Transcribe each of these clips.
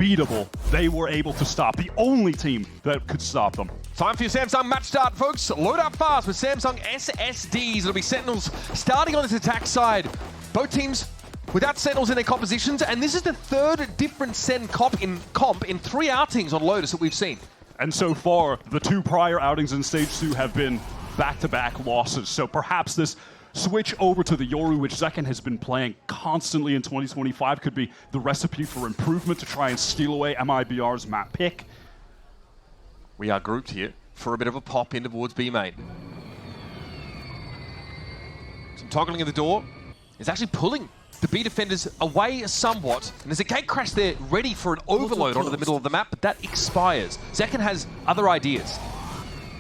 unbeatable. They were able to stop the only team that could stop them. Time for your Samsung match start, folks. Load up fast with Samsung SSDs. It'll be Sentinels starting on this attack side. Both teams without Sentinels in their compositions, and this is the third different SEN comp in 3 outings on Lotus that we've seen. And so far, the 2 prior outings in Stage 2 have been back-to-back losses. So perhaps this switch over to the Yoru, which Zekken has been playing constantly in 2025, could be the recipe for improvement to try and steal away MIBR's map pick. We are grouped here for a bit of a pop in towards B main. Some toggling of the door is actually pulling the B defenders away somewhat, and there's a gate crash there ready for an overload onto the middle of the map, but that expires. Zekken has other ideas.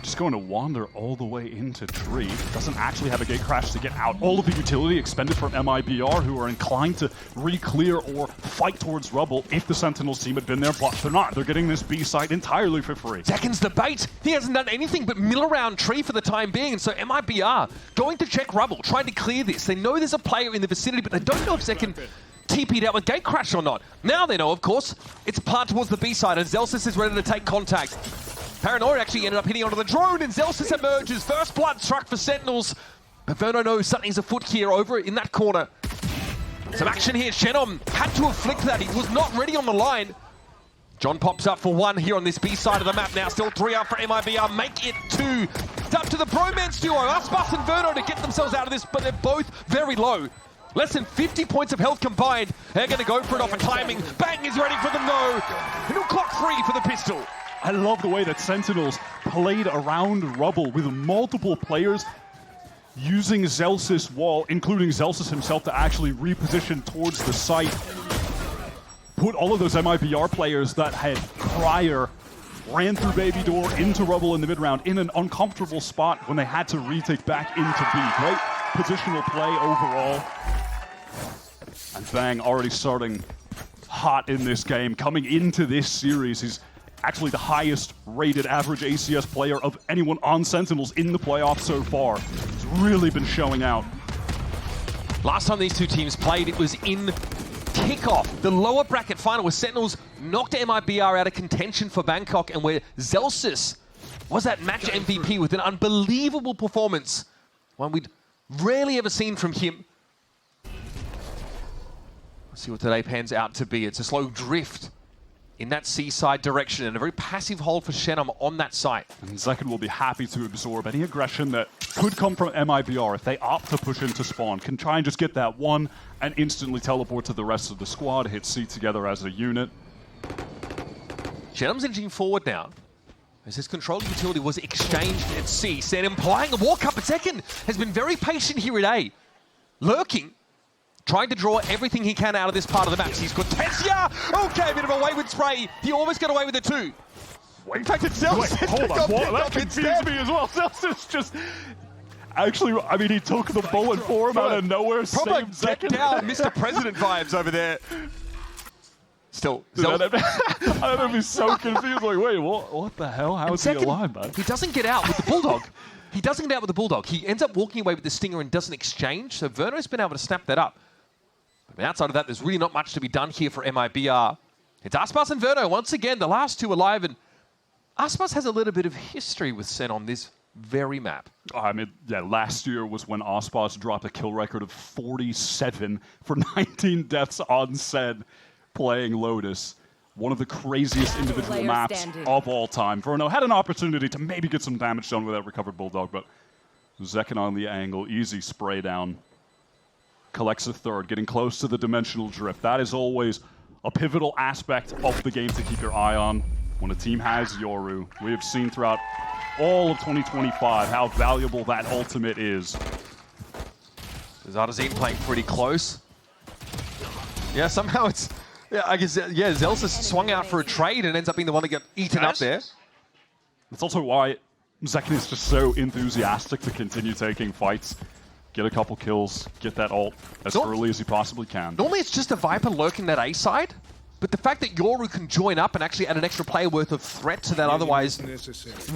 Just going to wander all the way into tree. Doesn't actually have a gate crash to get out. All of the utility expended from MIBR, who are inclined to re-clear or fight towards rubble if the Sentinels team had been there, but they're not. They're getting this B site entirely for free. Zekken's the bait. He hasn't done anything but mill around tree for the time being, and so MIBR going to check rubble, trying to clear this. They know there's a player in the vicinity, but they don't know if Zekken TP'd out with gate crash or not. Now they know, of course, it's a plant towards the B side, and Zelsis is ready to take contact. Paranoia actually ended up hitting onto the drone, and Zelsis emerges. First blood struck for Sentinels. But Verno knows something's afoot here over in that corner. Some action here. Shenom had to have flicked that. He was not ready on the line. John pops up for 1 here on this B side of the map now. Still 3 up for MIBR. Make it 2. It's up to the bromance duo, Aspas and Verno, to get themselves out of this, but they're both very low. Less than 50 points of health combined. They're going to go for it off a timing. Bang is ready for the no. And he'll clock 3 for the pistol. I love the way that Sentinels played around rubble with multiple players using Zelsis wall, including Zelsis himself, to actually reposition towards the site. Put all of those MIBR players that had prior ran through Baby Door into rubble in the mid-round in an uncomfortable spot when they had to retake back into B. Great positional play overall. And Bang already starting hot in this game. Coming into this series, he's actually the highest rated average ACS player of anyone on Sentinels in the playoffs so far. He's really been showing out. Last time these 2 teams played, it was in Kickoff, the lower bracket final, where Sentinels knocked MIBR out of contention for Bangkok, and where Zelsis was that match MVP with an unbelievable performance, one we'd rarely ever seen from him. Let's see what today pans out to be. It's a slow drift in that seaside direction, and a very passive hold for Shenom on that site. And Zekken will be happy to absorb any aggression that could come from MIBR if they opt to push into spawn. Can try and just get that 1 and instantly teleport to the rest of the squad, hit C together as a unit. Shenom's inching forward now, as his control utility was exchanged at C. Sen implying a walk up, but Zekken has been very patient here at A. Lurking, trying to draw everything he can out of this part of the map. He's got Tessia! Okay, a bit of a wayward spray. He almost got away with it too. In fact, it's Zelsis. Wait, hold on, what? That confused me as well. Zelsis just... Actually, I mean, he took the bullet for him out of nowhere. Proper get down Mr. President vibes over there. Still, I don't know if he's so confused. Like, wait, what the hell? How is he alive, man? He doesn't get out with the Bulldog. He doesn't get out with the Bulldog. He ends up walking away with the Stinger and doesn't exchange. So Verno's been able to snap that up. But outside of that, there's really not much to be done here for MIBR. It's Aspas and Verno once again, the last 2 alive, and Aspas has a little bit of history with Sen on this very map. I mean, yeah, last year was when Aspas dropped a kill record of 47 for 19 deaths on Sen playing Lotus. One of the craziest individual maps of all time. Verno had an opportunity to maybe get some damage done with that recovered Bulldog, but Zekken on the angle, easy spray down. Collects a 3rd, getting close to the dimensional drift. That is always a pivotal aspect of the game to keep your eye on when a team has Yoru. We have seen throughout all of 2025 how valuable that ultimate is. Zardazine playing pretty close. Yeah, somehow it's... Yeah, I guess, yeah, Zelsis swung out for a trade and ends up being the one that got eaten up there. That's also why Zekken is just so enthusiastic to continue taking fights. Get a couple kills, get that ult as early as he possibly can. Normally it's just a Viper lurking that A side, but the fact that Yoru can join up and actually add an extra player worth of threat to that otherwise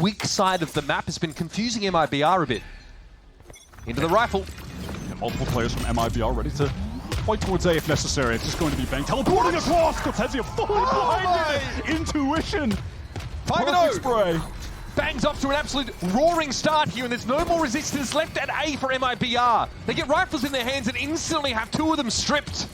weak side of the map has been confusing MIBR a bit. Into the rifle. And multiple players from MIBR ready to Fight towards A if necessary. It's just going to be Bang teleporting across. Cortezia fully blinded. Intuition. 5-0. Spray. Bang's off to an absolute roaring start here, and there's no more resistance left at A for MIBR. They get rifles in their hands and instantly have 2 of them stripped.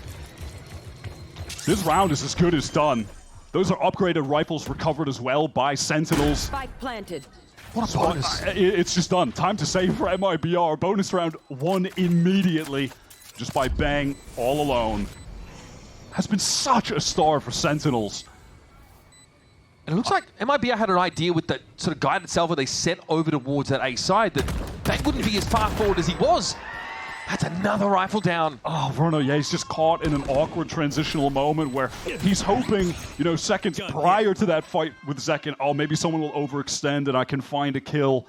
This round is as good as done. Those are upgraded rifles recovered as well by Sentinels. Spike planted. What a bonus. It's just done. Time to save for MIBR. Bonus round won immediately just by Bang all alone. Has been such a star for Sentinels. And it looks like MIBR had an idea with that sort of guided salvo they set over towards that A side that Bang wouldn't be as far forward as he was. That's another rifle down. Oh, Verno, yeah, he's just caught in an awkward transitional moment where he's hoping, you know, seconds prior to that fight with Zekin, oh, maybe someone will overextend and I can find a kill.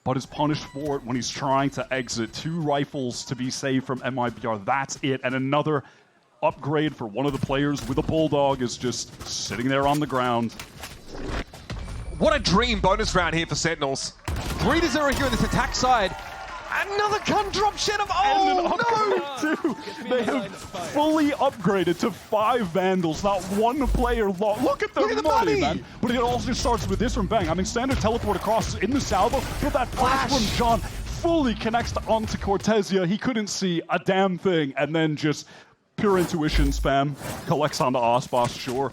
But is punished for it when he's trying to exit. 2 rifles to be saved from MIBR. That's it. And another upgrade for one of the players with a Bulldog is just sitting there on the ground. What a dream bonus round here for Sentinels. 3-0 here on this attack side. Another gun drop shed of, oh no! They have fully upgraded to 5 Vandals, not 1 player lost. Look at the money, man. But it also starts with this from Bang. I mean, standard teleport across in the salvo, but that flash from John fully connects onto Cortezia. He couldn't see a damn thing, and then just pure intuition spam. Collects onto Osbos, sure.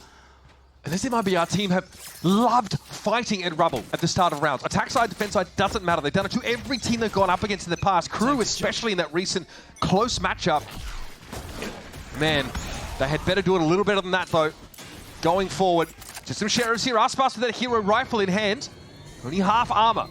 And this MIBR team have loved fighting at rubble at the start of rounds. Attack side, defense side, doesn't matter. They've done it to every team they've gone up against in the past. Crew, especially in that recent close matchup. Man, they had better do it a little better than that, though. Going forward, just some sheriffs here. Aspas with that hero rifle in hand. Only half armor.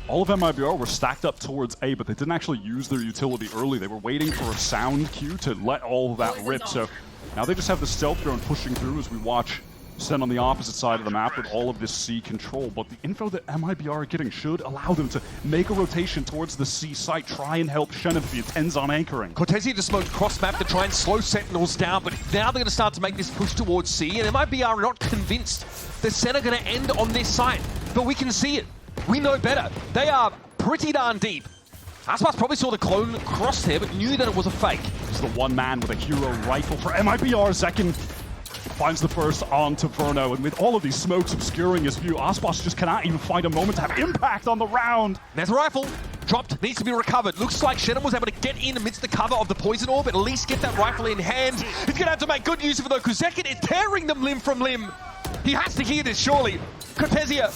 All of MIBR were stacked up towards A, but they didn't actually use their utility early. They were waiting for a sound cue to let all of that rip. So now they just have the stealth drone pushing through as we watch SEN on the opposite side of the map with all of this C control, but the info that MIBR are getting should allow them to make a rotation towards the C site, try and help Shen if he attends on anchoring. Cortezia just smoked cross-map to try and slow Sentinels down, but now they're going to start to make this push towards C, and MIBR are not convinced that SEN are going to end on this site, but we can see it. We know better. They are pretty darn deep. Aspas probably saw the clone crosshair, but knew that it was a fake. He's the one man with a hero rifle for MIBR. Zekin finds the first onto Verno, and with all of these smokes obscuring his view, Aspas just cannot even find a moment to have impact on the round. There's a rifle. Dropped, needs to be recovered. Looks like Shen was able to get in amidst the cover of the poison orb, at least get that rifle in hand. He's going to have to make good use of it, though, because Zekin is tearing them limb from limb. He has to hear this, surely. Cortezia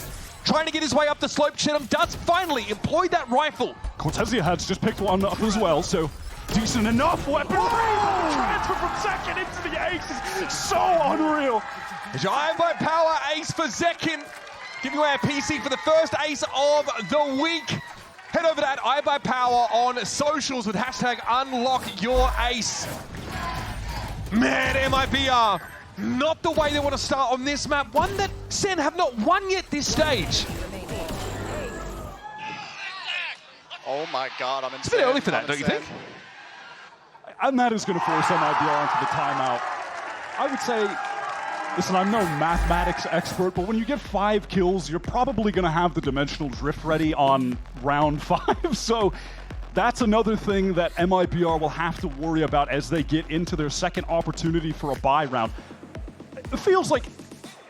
trying to get his way up the slope. Shen does finally employ that rifle. Cortezia has just picked one up as well, so decent enough weapon. Transfer from Zekin into the ace is so unreal. Giant by power ace for Zekin. Giving away a PC for the first ace of the week. Head over to that iBuyPower on socials with hashtag #UnlockYourAce. Man, MIBR, not the way they want to start on this map. One that SEN have not won yet this stage. Oh my god, I'm insane. It's a bit early for that, don't you think? And that is going to force MIBR onto the timeout. I would say, listen, I'm no mathematics expert, but when you get 5 kills, you're probably going to have the dimensional drift ready on round 5. So that's another thing that MIBR will have to worry about as they get into their second opportunity for a buy round. It feels like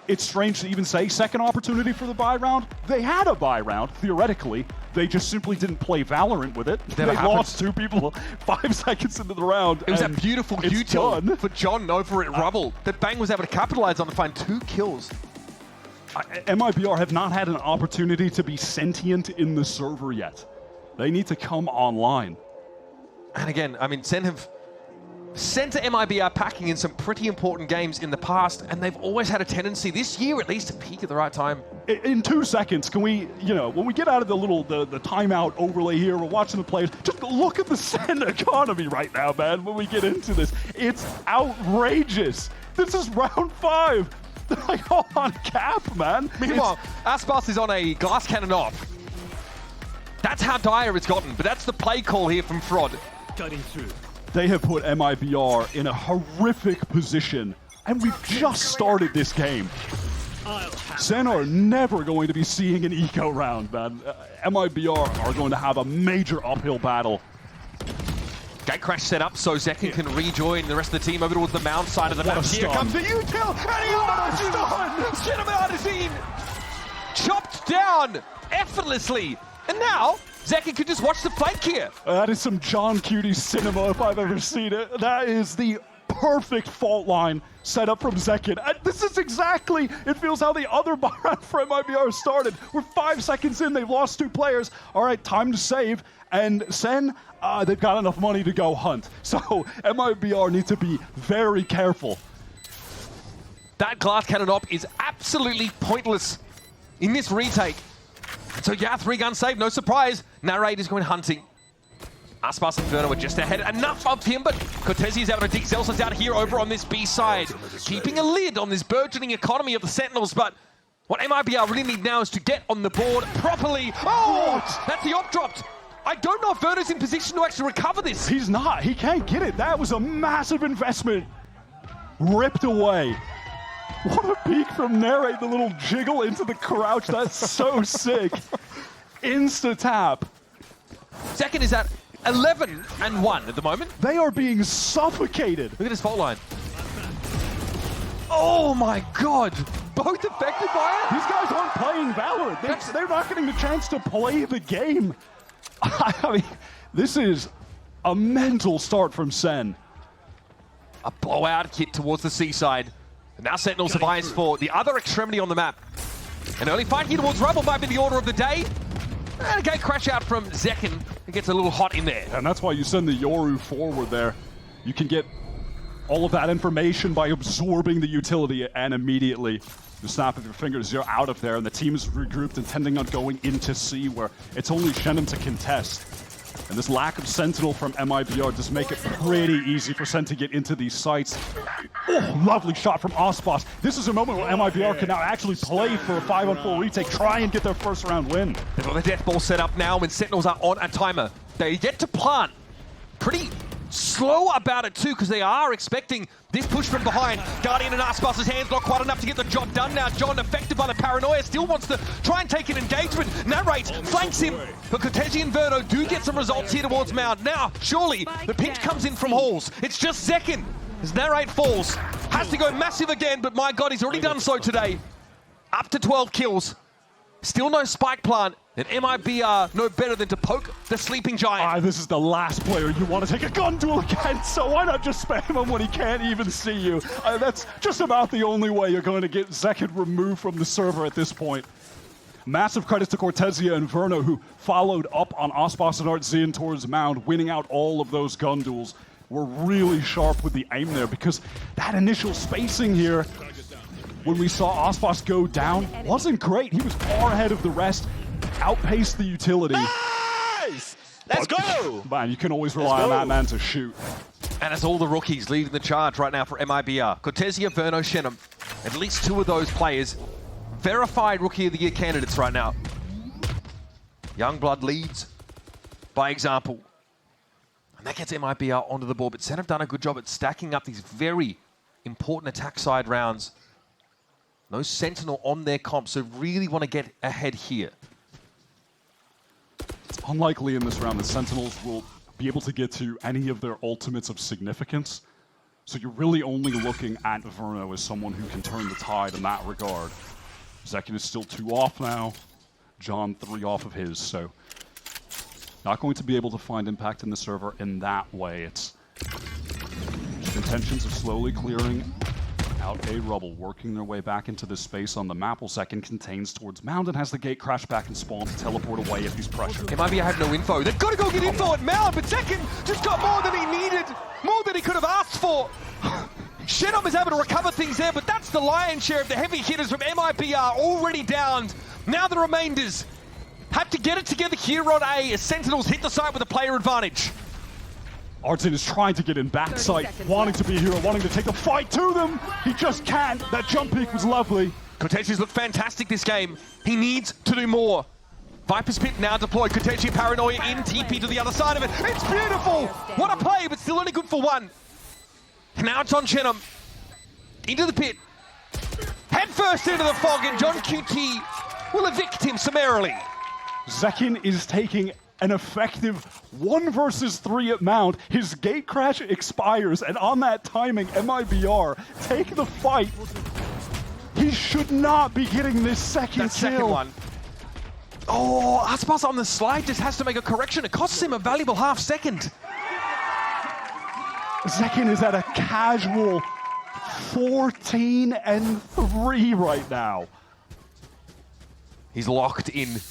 it's strange to even say second opportunity for the buy round. They had a buy round, theoretically. They just simply didn't play Valorant with it. They lost 2 people 5 seconds into the round. It was a beautiful util for John over at Rubble that Bang was able to capitalize on to find 2 kills. MIBR have not had an opportunity to be sentient in the server yet. They need to come online. And again, I mean, SEN have sent to MIBR packing in some pretty important games in the past, and they've always had a tendency this year at least to peak at the right time. In 2 seconds, can we, you know, when we get out of the timeout overlay here, we're watching the players, just look at the SEN economy right now, man, when we get into this. It's outrageous. This is round 5. They're like all on cap, man. Meanwhile, Aspas is on a glass cannon off. That's how dire it's gotten, but that's the play call here from Fraud. Cutting through. They have put MIBR in a horrific position, and we've just started this game. SEN are never going to be seeing an eco round, man. MIBR are going to have a major uphill battle. Gate crash set up so Zekin can rejoin the rest of the team over towards the mound side of the map. Here comes the util, and he almost done! Cinema Artisine chopped down effortlessly, and now Zekin can just watch the flank here. That is some John Cutie cinema if I've ever seen it. That is the perfect fault line set up from Zekin. And this is exactly, it feels how the other round for MIBR started. We're 5 seconds in, they've lost 2 players. All right, time to save. And SEN, they've got enough money to go hunt. So MIBR need to be very careful. That glass cannon op is absolutely pointless in this retake. So yeah, 3-gun save, no surprise. Narrate is going hunting. Aspas and Verno are just ahead. Enough of him, but Cortesi is able to dig Zelsis out here over on this B side. Keeping a lid on this burgeoning economy of the Sentinels, but what MIBR really need now is to get on the board properly. Oh, that's the op dropped. I don't know if Verno's in position to actually recover this. He's not, he can't get it. That was a massive investment. Ripped away. What a peek from Narrate, the little jiggle into the crouch. That's so sick. Insta-tap. Second is at 11-1 at the moment. They are being suffocated. Look at this fault line. Oh my god. Both affected by it? These guys aren't playing Valorant. They're not getting the chance to play the game. I mean, this is a mental start from SEN. A blowout hit towards the seaside. And now Sentinels have eyes for the other extremity on the map. An early fight here towards Rubble might be the order of the day. And a gate crash out from Zekin. It gets a little hot in there. And that's why you send the Yoru forward there. You can get all of that information by absorbing the utility, and immediately the snap of your fingers, you're out of there, and the team is regrouped, intending on going into C, where it's only Shannon to contest. And this lack of Sentinel from MIBR does make it pretty easy for SEN to get into these sites. Oh, lovely shot from Aspas. This is a moment where MIBR can now actually play for a 5-on-4 retake, try and get their first round win. They've got the death ball set up now when Sentinels are on a timer. They get to plant. Pretty slow about it too, because they are expecting this push from behind. Guardian and Aspas' hands not quite enough to get the job done now. John, affected by the paranoia, still wants to try and take an engagement. Narrate flanks him, but Cortesi and Verno do get some results here towards Mound. Now, surely, the pinch comes in from Halls. It's just Zekin as Narrate falls. Has to go massive again, but my god, he's already done so today. Up to 12 kills. Still no spike plant, and MIBR no better than to poke the sleeping giant. This is the last player you want to take a gun duel against, so why not just spam him when he can't even see you? That's just about the only way you're going to get Zekin removed from the server at this point. Massive credits to Cortesia and Verno, who followed up on Aspas and Artzian towards Mound, winning out all of those gun duels. Were really sharp with the aim there, because that initial spacing here, when we saw Aspas go down, wasn't great. He was far ahead of the rest, outpaced the utility. Nice! Let's go! Man, you can always rely on that man to shoot. And it's all the rookies leading the charge right now for MIBR. Cortesia, Verno, Shenham. At least 2 of those players verified Rookie of the Year candidates right now. Youngblood leads by example. And that gets MIBR onto the board, but SEN have done a good job at stacking up these very important attack side rounds. No Sentinel on their comp, so really want to get ahead here. It's unlikely in this round that Sentinels will be able to get to any of their ultimates of significance. So you're really only looking at Verno as someone who can turn the tide in that regard. Zekin is still 2 off now. John 3 off of his, so not going to be able to find impact in the server in that way. It's just intentions of slowly clearing out a Rubble, working their way back into this space on the map, while Zekin contains towards Mound and has the gate crash back and spawn to teleport away if he's pressured. MIBR have no info. They've got to go get info at Mound, but Zekin just got more than he needed, more than he could have asked for. Shenham is able to recover things there, but that's the lion's share of the heavy hitters from MIBR already downed. Now the remainders have to get it together here on A as Sentinels hit the site with a player advantage. Artin is trying to get in backside, wanting to be a hero, wanting to take the fight to them. He just can't. That jump peek was lovely. Cortesia's looked fantastic this game. He needs to do more. Viper's Pit now deployed. Cortesia Paranoia in, TP to the other side of it. It's beautiful! What a play, but still only good for 1. Now it's on Shenham. Into the pit. Head first into the fog, and John QT will evict him summarily. Zekin is taking an effective 1 versus 3 at Mount. His gate crash expires, and on that timing, MIBR take the fight. He should not be getting this second kill. Second one. Oh, Aspas on the slide just has to make a correction. It costs him a valuable half second. Zekin is at a casual 14-3 right now. He's locked in.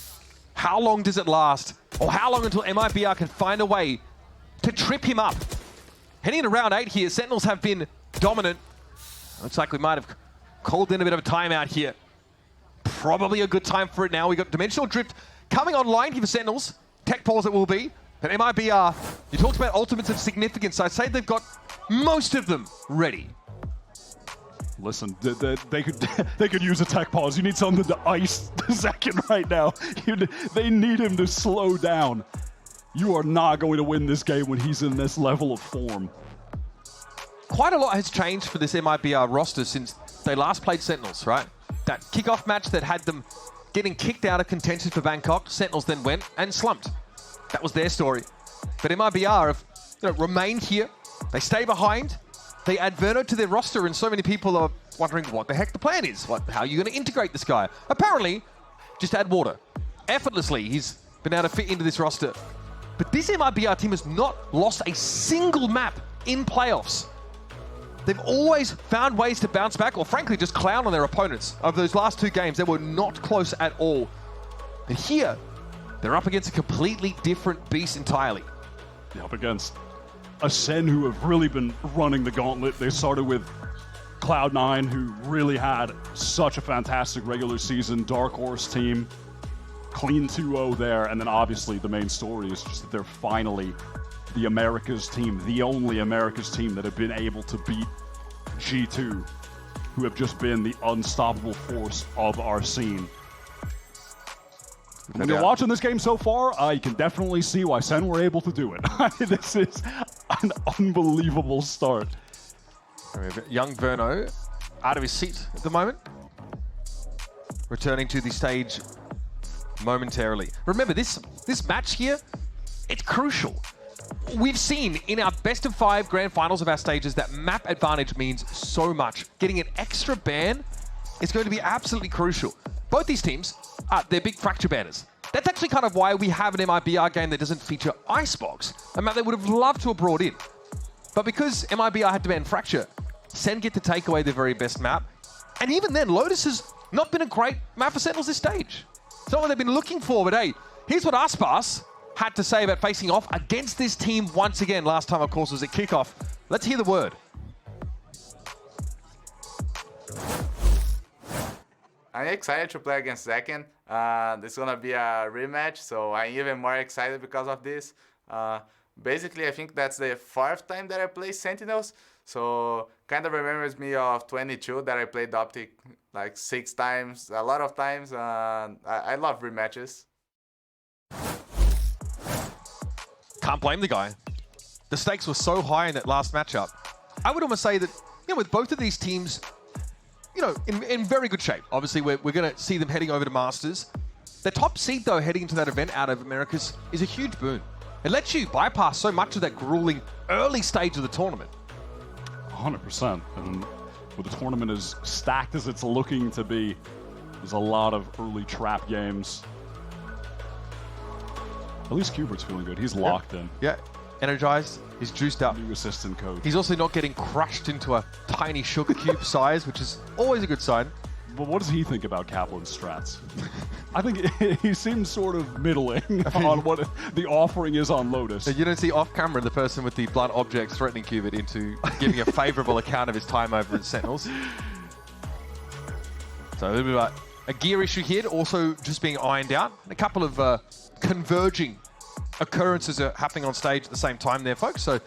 How long does it last? Or how long until MIBR can find a way to trip him up? Heading into round 8 here, Sentinels have been dominant. Looks like we might have called in a bit of a timeout here. Probably a good time for it now. We got Dimensional Drift coming online here for Sentinels. Tech pause it will be. But MIBR, you talked about ultimates of significance. I'd say they've got most of them ready. Listen, they could use a tech pause. You need something to ice Zekin right now. They need him to slow down. You are not going to win this game when he's in this level of form. Quite a lot has changed for this MIBR roster since they last played Sentinels, right? That kickoff match that had them getting kicked out of contention for Bangkok, Sentinels then went and slumped. That was their story. But MIBR have remained here. They stay behind. They add Verno to their roster, and so many people are wondering what the heck the plan is. How are you going to integrate this guy? Apparently, just add water. Effortlessly, he's been able to fit into this roster. But this MIBR team has not lost a single map in playoffs. They've always found ways to bounce back, or frankly, just clown on their opponents. Over those last 2 games, they were not close at all. But here, they're up against a completely different beast entirely. Yeah, up against a SEN who have really been running the gauntlet. They started with Cloud9, who really had such a fantastic regular season. Dark Horse team, clean 2-0 there. And then obviously the main story is just that they're finally the Americas team, the only Americas team that have been able to beat G2, who have just been the unstoppable force of our scene. When you're watching this game so far, you can definitely see why SEN were able to do it. This is an unbelievable start. Young Verno out of his seat at the moment. Returning to the stage momentarily. Remember, this match here, it's crucial. We've seen in our best of 5 grand finals of our stages that map advantage means so much. Getting an extra ban is going to be absolutely crucial. Both these teams, they're big fracture banners. That's actually kind of why we have an MIBR game that doesn't feature Icebox, a map they would have loved to have brought in. But because MIBR had to ban Fracture, SEN get to take away their very best map. And even then, Lotus has not been a great map for Sentinels this stage. It's not what they've been looking for, but hey, here's what Aspas had to say about facing off against this team once again. Last time, of course, was at Kickoff. Let's hear the word. I'm excited to play against Zekin. This is going to be a rematch, so I'm even more excited because of this. Basically, I think that's the 4th time that I play Sentinels, so kind of remembers me of 22 that I played Optic like 6 times, a lot of times. I love rematches. Can't blame the guy. The stakes were so high in that last matchup. I would almost say that, with both of these teams, in very good shape. Obviously, we're going to see them heading over to Masters. The top seed, though, heading into that event out of Americas is a huge boon. It lets you bypass so much of that grueling early stage of the tournament. 100%. And with the tournament as stacked as it's looking to be, there's a lot of early trap games. At least Cubert's feeling good. He's locked in. Yeah, energized. He's juiced up. New assistant coach. He's also not getting crushed into a tiny sugar cube size, which is always a good sign. But what does he think about Kaplan's strats? I think he seems sort of middling on what the offering is on Lotus. You don't see off camera the person with the blunt object threatening Cubit into giving a favorable account of his time over at Sentinels. So a little bit about a gear issue here, also just being ironed out. And a couple of converging occurrences are happening on stage at the same time there, folks. So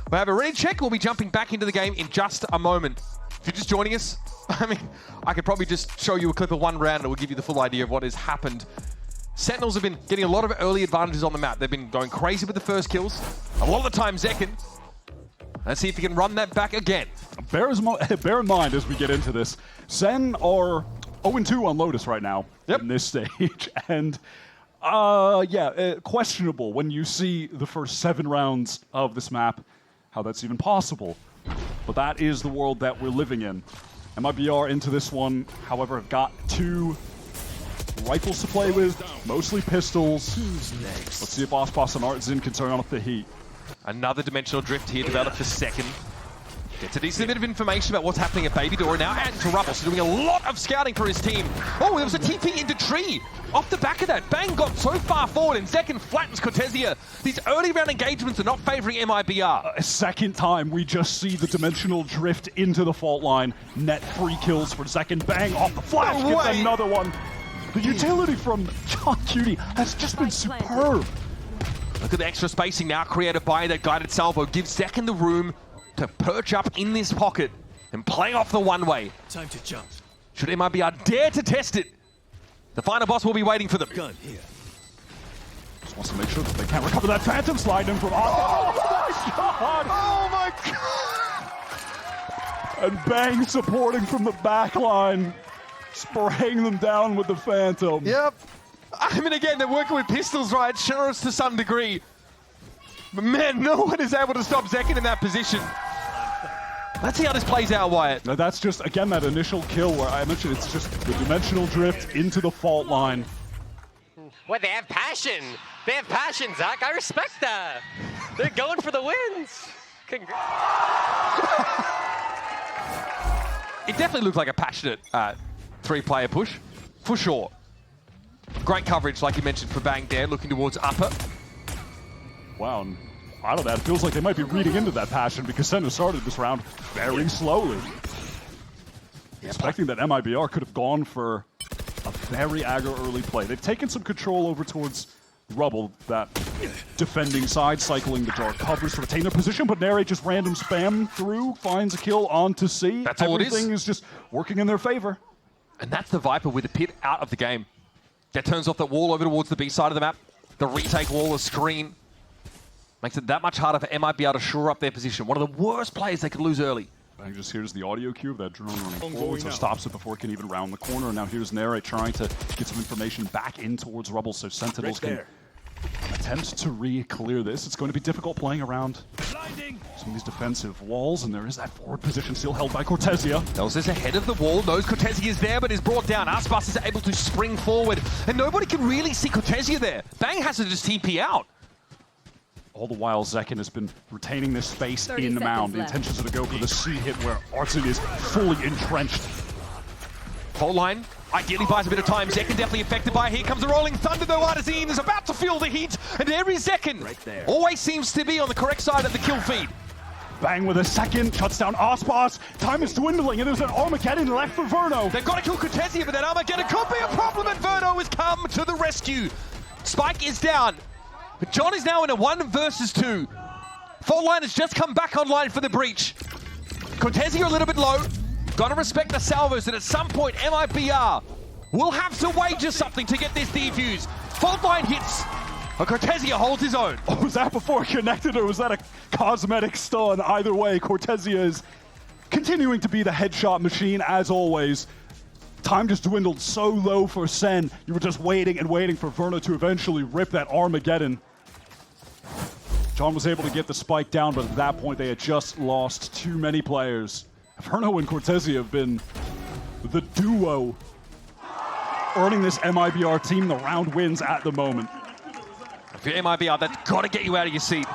we'll have a ready check. We'll be jumping back into the game in just a moment. If you're just joining us, I could probably just show you a clip of one round and it will give you the full idea of what has happened. Sentinels have been getting a lot of early advantages on the map. They've been going crazy with the first kills. A lot of the time, Zekin. Let's see if he can run that back again. Bear in mind as we get into this, SEN are 0-2 on Lotus right now in this stage. And Questionable when you see the first 7 rounds of this map, how that's even possible. But that is the world that we're living in. MIBR into this one, however, have got 2 rifles to play with, mostly pistols. Let's see if Ospas and Artzin can turn off the heat. Another dimensional drift here developed for second. Gets a decent bit of information about what's happening at Baby Door. Now adding to Rubble, so doing a lot of scouting for his team. Oh, there was a TP into Tree. Off the back of that, Bang got so far forward, and Second flattens Cortesia. These early round engagements are not favoring MIBR. A second time, we just see the dimensional drift into the fault line. Net 3 kills for Second. Bang off the flash, gets another one. The utility from John Cutie has just been superb. Look at the extra spacing now created by that guided salvo. Gives Second the room to perch up in this pocket and play off the one-way. Time to jump. Should MIBR dare to test it, the final boss will be waiting for them. Gun here. Just wants to make sure that they can't recover that Phantom slide in from... Oh my god! Oh my god! And Bang supporting from the back line, spraying them down with the Phantom. Yep. I mean, again, they're working with pistols, right? Sure, to some degree. But man, no one is able to stop Zekin in that position. Let's see how this plays out, Wyatt. Now that's just, again, that initial kill where I mentioned it's just the dimensional drift into the fault line. What, they have passion. They have passion, Zach. I respect that. They're going for the wins. It definitely looked like a passionate 3-player push, for sure. Great coverage, like you mentioned, for Bang there, looking towards upper. Wow, and out of that, it feels like they might be reading into that passion because Sentinel started this round very slowly. Expecting that MIBR could have gone for a very aggro early play. They've taken some control over towards Rubble, that defending side, cycling the dark covers to retain their position, but Nere just random spam through, finds a kill onto C. That's all it is. Everything is just working in their favor. And that's the Viper with the pit out of the game. That turns off that wall over towards the B side of the map. The retake wall, the screen. Makes it that much harder for MIBR to shore up their position. One of the worst plays they could lose early. Bang just hears the audio cue of that drone running forward, so stops it before it can even round the corner. And now here's Nere trying to get some information back in towards Rubble so Sentinels can attempt to re-clear this. It's going to be difficult playing around some of these defensive walls, and there is that forward position still held by Cortesia. Thels is ahead of the wall, knows Cortesia is there, but is brought down. Aspas is able to spring forward, and nobody can really see Cortesia there. Bang has to just TP out. All the while, Zekin has been retaining this space in the mound. The intentions are to go for the C hit where Artzin is fully entrenched. Fault line ideally buys a bit of time. Zekin definitely affected by it. Here comes the rolling thunder, though. Artzin is about to feel the heat, and every Zekin always seems to be on the correct side of the kill feed. Bang with a second, shuts down Aspas. Time is dwindling, and there's an Armageddon left for Verno. They've got to kill Cortesia, but that Armageddon could be a problem, and Verno has come to the rescue. Spike is down. But John is now in a 1 versus 2. Fault line has just come back online for the breach. Cortesia a little bit low. Gotta respect the salvos, and at some point MIBR will have to wager something to get this defuse. Fault line hits, but Cortesia holds his own. Oh, was that before connected, or was that a cosmetic stun? Either way, Cortesia is continuing to be the headshot machine as always. Time just dwindled so low for Sen. You were just waiting and waiting for Verno to eventually rip that Armageddon. John was able to get the spike down, but at that point they had just lost too many players. Verno and Cortesia have been the duo earning this MIBR team the round wins at the moment. If you're MIBR, that's got to get you out of your seat.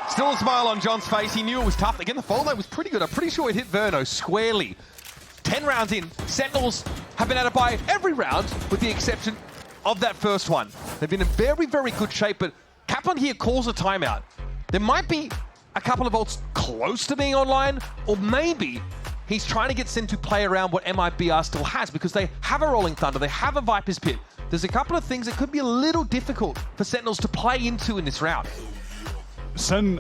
Still a smile on John's face. He knew it was tough. Again, the fault line was pretty good. I'm pretty sure it hit Verno squarely. 10 rounds in, Sentinels have been able to buy every round with the exception of that first one. They've been in very, very good shape, but Kaplan here calls a timeout. There might be a couple of ults close to being online, or maybe he's trying to get Sen to play around what MIBR still has, because they have a Rolling Thunder, they have a Viper's Pit. There's a couple of things that could be a little difficult for Sentinels to play into in this round. Sen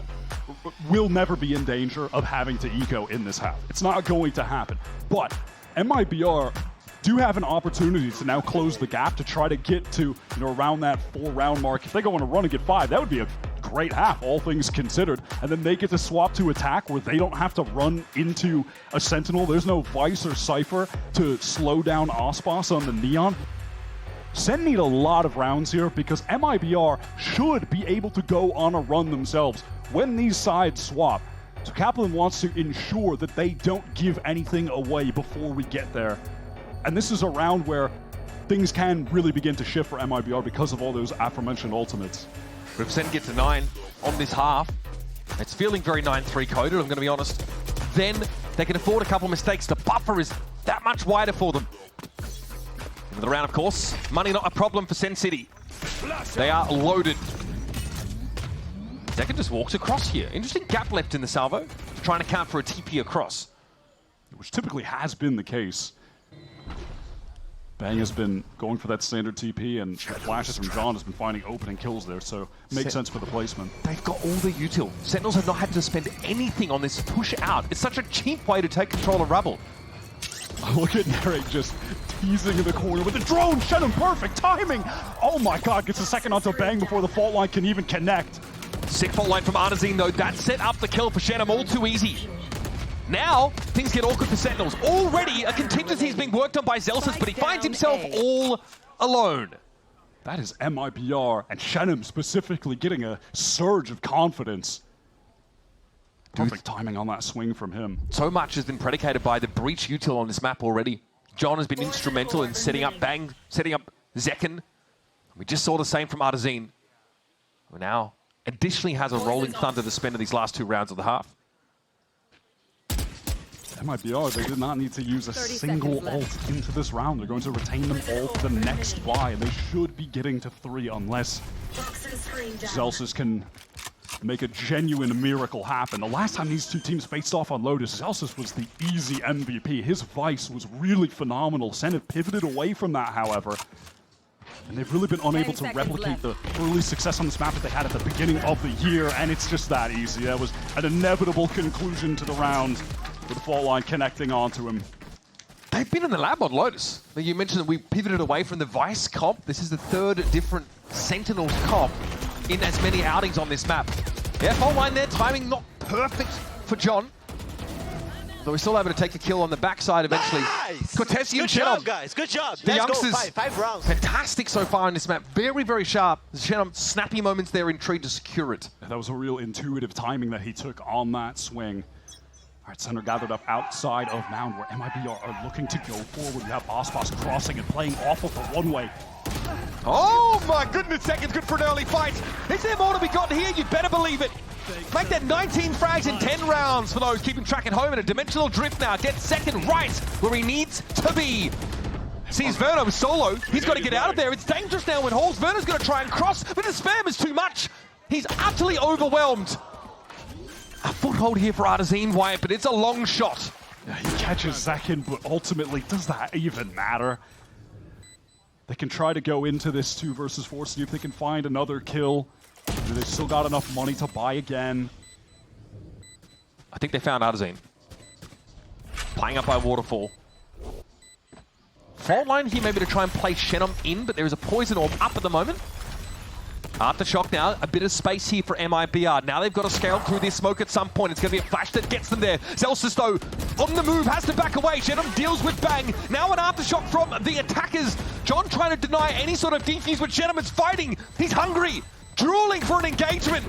will never be in danger of having to eco in this half. It's not going to happen. But MIBR do have an opportunity to now close the gap to try to get to, around that 4-round mark. If they go on a run and get 5, that would be a great half, all things considered. And then they get to swap to attack where they don't have to run into a Sentinel. There's no Vice or Cypher to slow down Aspas on the Neon. Sen need a lot of rounds here because MIBR should be able to go on a run themselves when these sides swap. So Kaplan wants to ensure that they don't give anything away before we get there. And this is a round where things can really begin to shift for MIBR because of all those aforementioned ultimates. But if Sen gets a 9 on this half, it's feeling very 9-3 coded, I'm going to be honest. Then they can afford a couple of mistakes. The buffer is that much wider for them. Into the round, of course. Money not a problem for Sen City. They are loaded. Zekken just walks across here. Interesting gap left in the salvo. Trying to count for a TP across. Which typically has been the case. Bang has been going for that standard TP, and the flashes from John has been finding opening kills there, so makes sense for the placement. They've got all the util. Sentinels have not had to spend anything on this push out. It's such a cheap way to take control of Rubble. Look at Narek just teasing in the corner with the drone. Shen, perfect timing. Oh my god, gets a second onto Bang before the fault line can even connect. Sick fault line from Artazine though. That set up the kill for Shenum all too easy. Now, things get awkward for Sentinels. Already, a contingency is being worked on by Zelsis, but he finds himself all alone. That is MIBR, and Shenum specifically getting a surge of confidence. Perfect timing on that swing from him. So much has been predicated by the breach util on this map already. John has been instrumental in setting up Bang, setting up Zekken. We just saw the same from Artazine, who now additionally has a rolling thunder to spend in these last 2 rounds of the half. MIBR, they did not need to use a single ult into this round. They're going to retain them all for the next buy, and they should be getting to 3 unless Zelsis can make a genuine miracle happen. The last time these two teams faced off on Lotus, Zelsis was the easy MVP. His Vice was really phenomenal. Sen had pivoted away from that, however. And they've really been unable to replicate the early success on this map that they had at the beginning of the year, and it's just that easy. That was an inevitable conclusion to the round, with the fault line connecting onto him. They've been in the lab on Lotus. You mentioned that we pivoted away from the Vice comp. This is the 3rd different Sentinels comp in as many outings on this map. Yeah, fault line there, timing not perfect for John. Though we're still able to take a kill on the backside eventually. Nice! Cortesi Good job, guys. Good job. The Let's youngsters, go. Five rounds. Fantastic so far in this map. Very, very sharp. Shenum, snappy moments there in tree to secure it. That was a real intuitive timing that he took on that swing. All right, center gathered up outside of Mound, where MIBR are looking to go forward. We have Ospas crossing and playing awful for one way. Oh my goodness, Zekken's good for an early fight. Is there more to be got here? You better believe it. Make that 19 frags in 10 rounds for those keeping track at home, and a dimensional drift now. Get Zekken right where he needs to be. Sees Verno solo. He's got to get out of there. It's dangerous now with Halls. Verno's going to try and cross, but the spam is too much. He's utterly overwhelmed. A foothold here for Artazine, Wyatt, but it's a long shot. Yeah, he catches Zekken, but ultimately, does that even matter? They can try to go into this 2 versus 4, see if they can find another kill. They've still got enough money to buy again. I think they found Artazine. Playing up by Waterfall. Fault line here maybe to try and play Shenum in, but there is a poison orb up at the moment. Aftershock now, a bit of space here for MIBR. Now they've got to scale through this smoke at some point. It's going to be a flash that gets them there. Zelsis, though, on the move, has to back away. Shenum deals with Bang. Now an aftershock from the attackers. John trying to deny any sort of defuse, but Shenum is fighting. He's hungry, drooling for an engagement.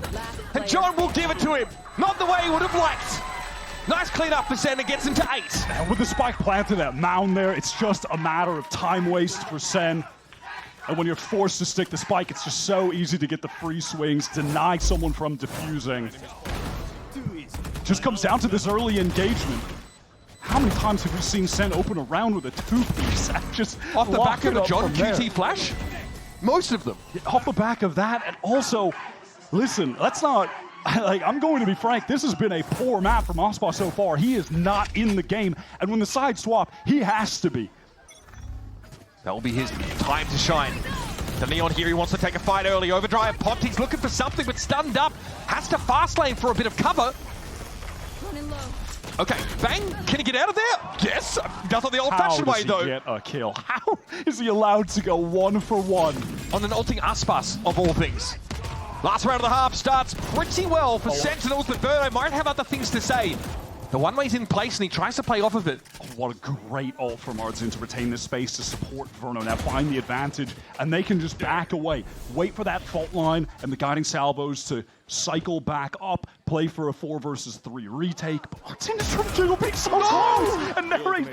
And John will give it to him. Not the way he would have liked. Nice clean up for Sen that gets him to 8. And with the spike planted at Mound there, it's just a matter of time waste for Sen. And when you're forced to stick the spike, it's just so easy to get the free swings, deny someone from defusing. Just comes down to this early engagement. How many times have we seen Sen open a round with a 2-piece? Just off the back of a John QT there. flash? Most of them. Yeah, off the back of that, and also, listen, let's not, like, I'm going to be frank, this has been a poor map from Ospa so far. He is not in the game, and when the side swap, he has to be. That will be his time to shine. The Neon here, he wants to take a fight early. Overdrive popped, he's looking for something, but stunned up. Has to fast lane for a bit of cover. Okay, Bang, can he get out of there? Yes, does it the old-fashioned way, though. How does he get a kill? How is he allowed to go 1 for 1? On an ulting Aspas, of all things. Last round of the half starts pretty well for Sentinels, but Verno might have other things to say. The one-way's in place, and he tries to play off of it. Oh, what a great ult from Ardzin to retain this space to support Verno. Now find the advantage, and they can just back away. Wait for that fault line and the guiding salvos to cycle back up, play for a 4 versus 3 retake. But Ardzin is trying to jiggle being so close, and Narrate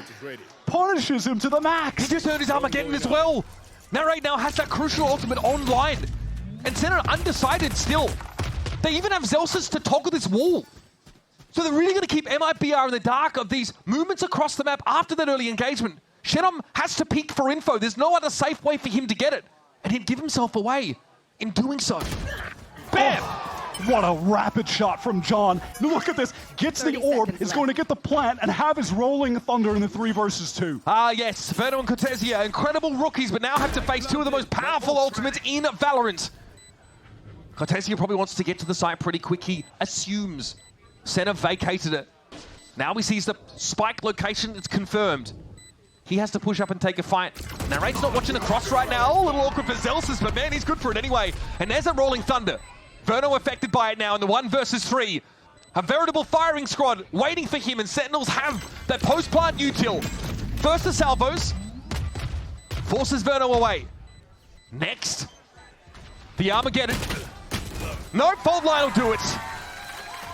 punishes him to the max. He just earned his Armageddon as well. Narrate now has that crucial ultimate online. And Sentinel undecided still. They even have Zelsis to toggle this wall. So they're really going to keep MIBR in the dark of these movements across the map after that early engagement. Shenom has to peek for info. There's no other safe way for him to get it. And he'd give himself away in doing so. Bam! Oh, what a rapid shot from John. Look at this. Gets the orb, is going to get the plant, and have his rolling thunder in the 3 versus 2. Ah, yes. Verno and Cortesia, incredible rookies, but now have to face 2 of the most powerful ultimates in Valorant. Cortesia probably wants to get to the site pretty quick. He assumes Senna vacated it. Now he sees the spike location. It's confirmed. He has to push up and take a fight. Narrate's not watching the cross right now. A little awkward for Zelsis, but man, he's good for it anyway. And there's a rolling thunder. Verno affected by it now in the 1 versus 3. A veritable firing squad waiting for him, and Sentinels have that post-plant util. First the salvos. Forces Verno away. Next, the Armageddon. No, fault line will do it.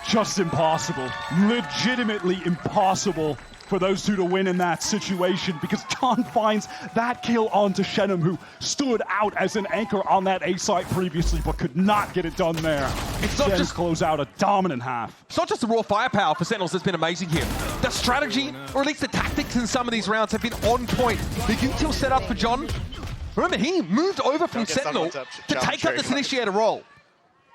Just impossible. Legitimately impossible for those 2 to win in that situation, because John finds that kill onto Shenom, who stood out as an anchor on that A site previously, but could not get it done there. It's not just close out a dominant half. It's not just the raw firepower for Sentinels that's been amazing here. The strategy, or at least the tactics in some of these rounds, have been on point. The util set up for John. Remember, he moved over from Sentinel to take up this initiator role.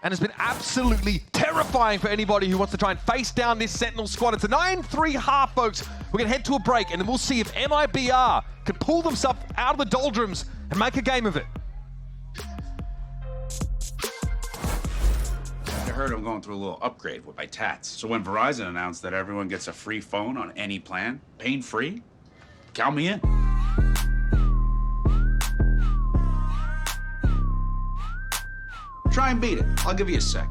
And has been absolutely terrifying for anybody who wants to try and face down this Sentinel squad. It's a 9-3 half, folks. We're going to head to a break, and then we'll see if MIBR can pull themselves out of the doldrums and make a game of it. I heard I'm going through a little upgrade with my tats. So when Verizon announced that everyone gets a free phone on any plan, pain-free, count me in. Try and beat it. I'll give you a sec.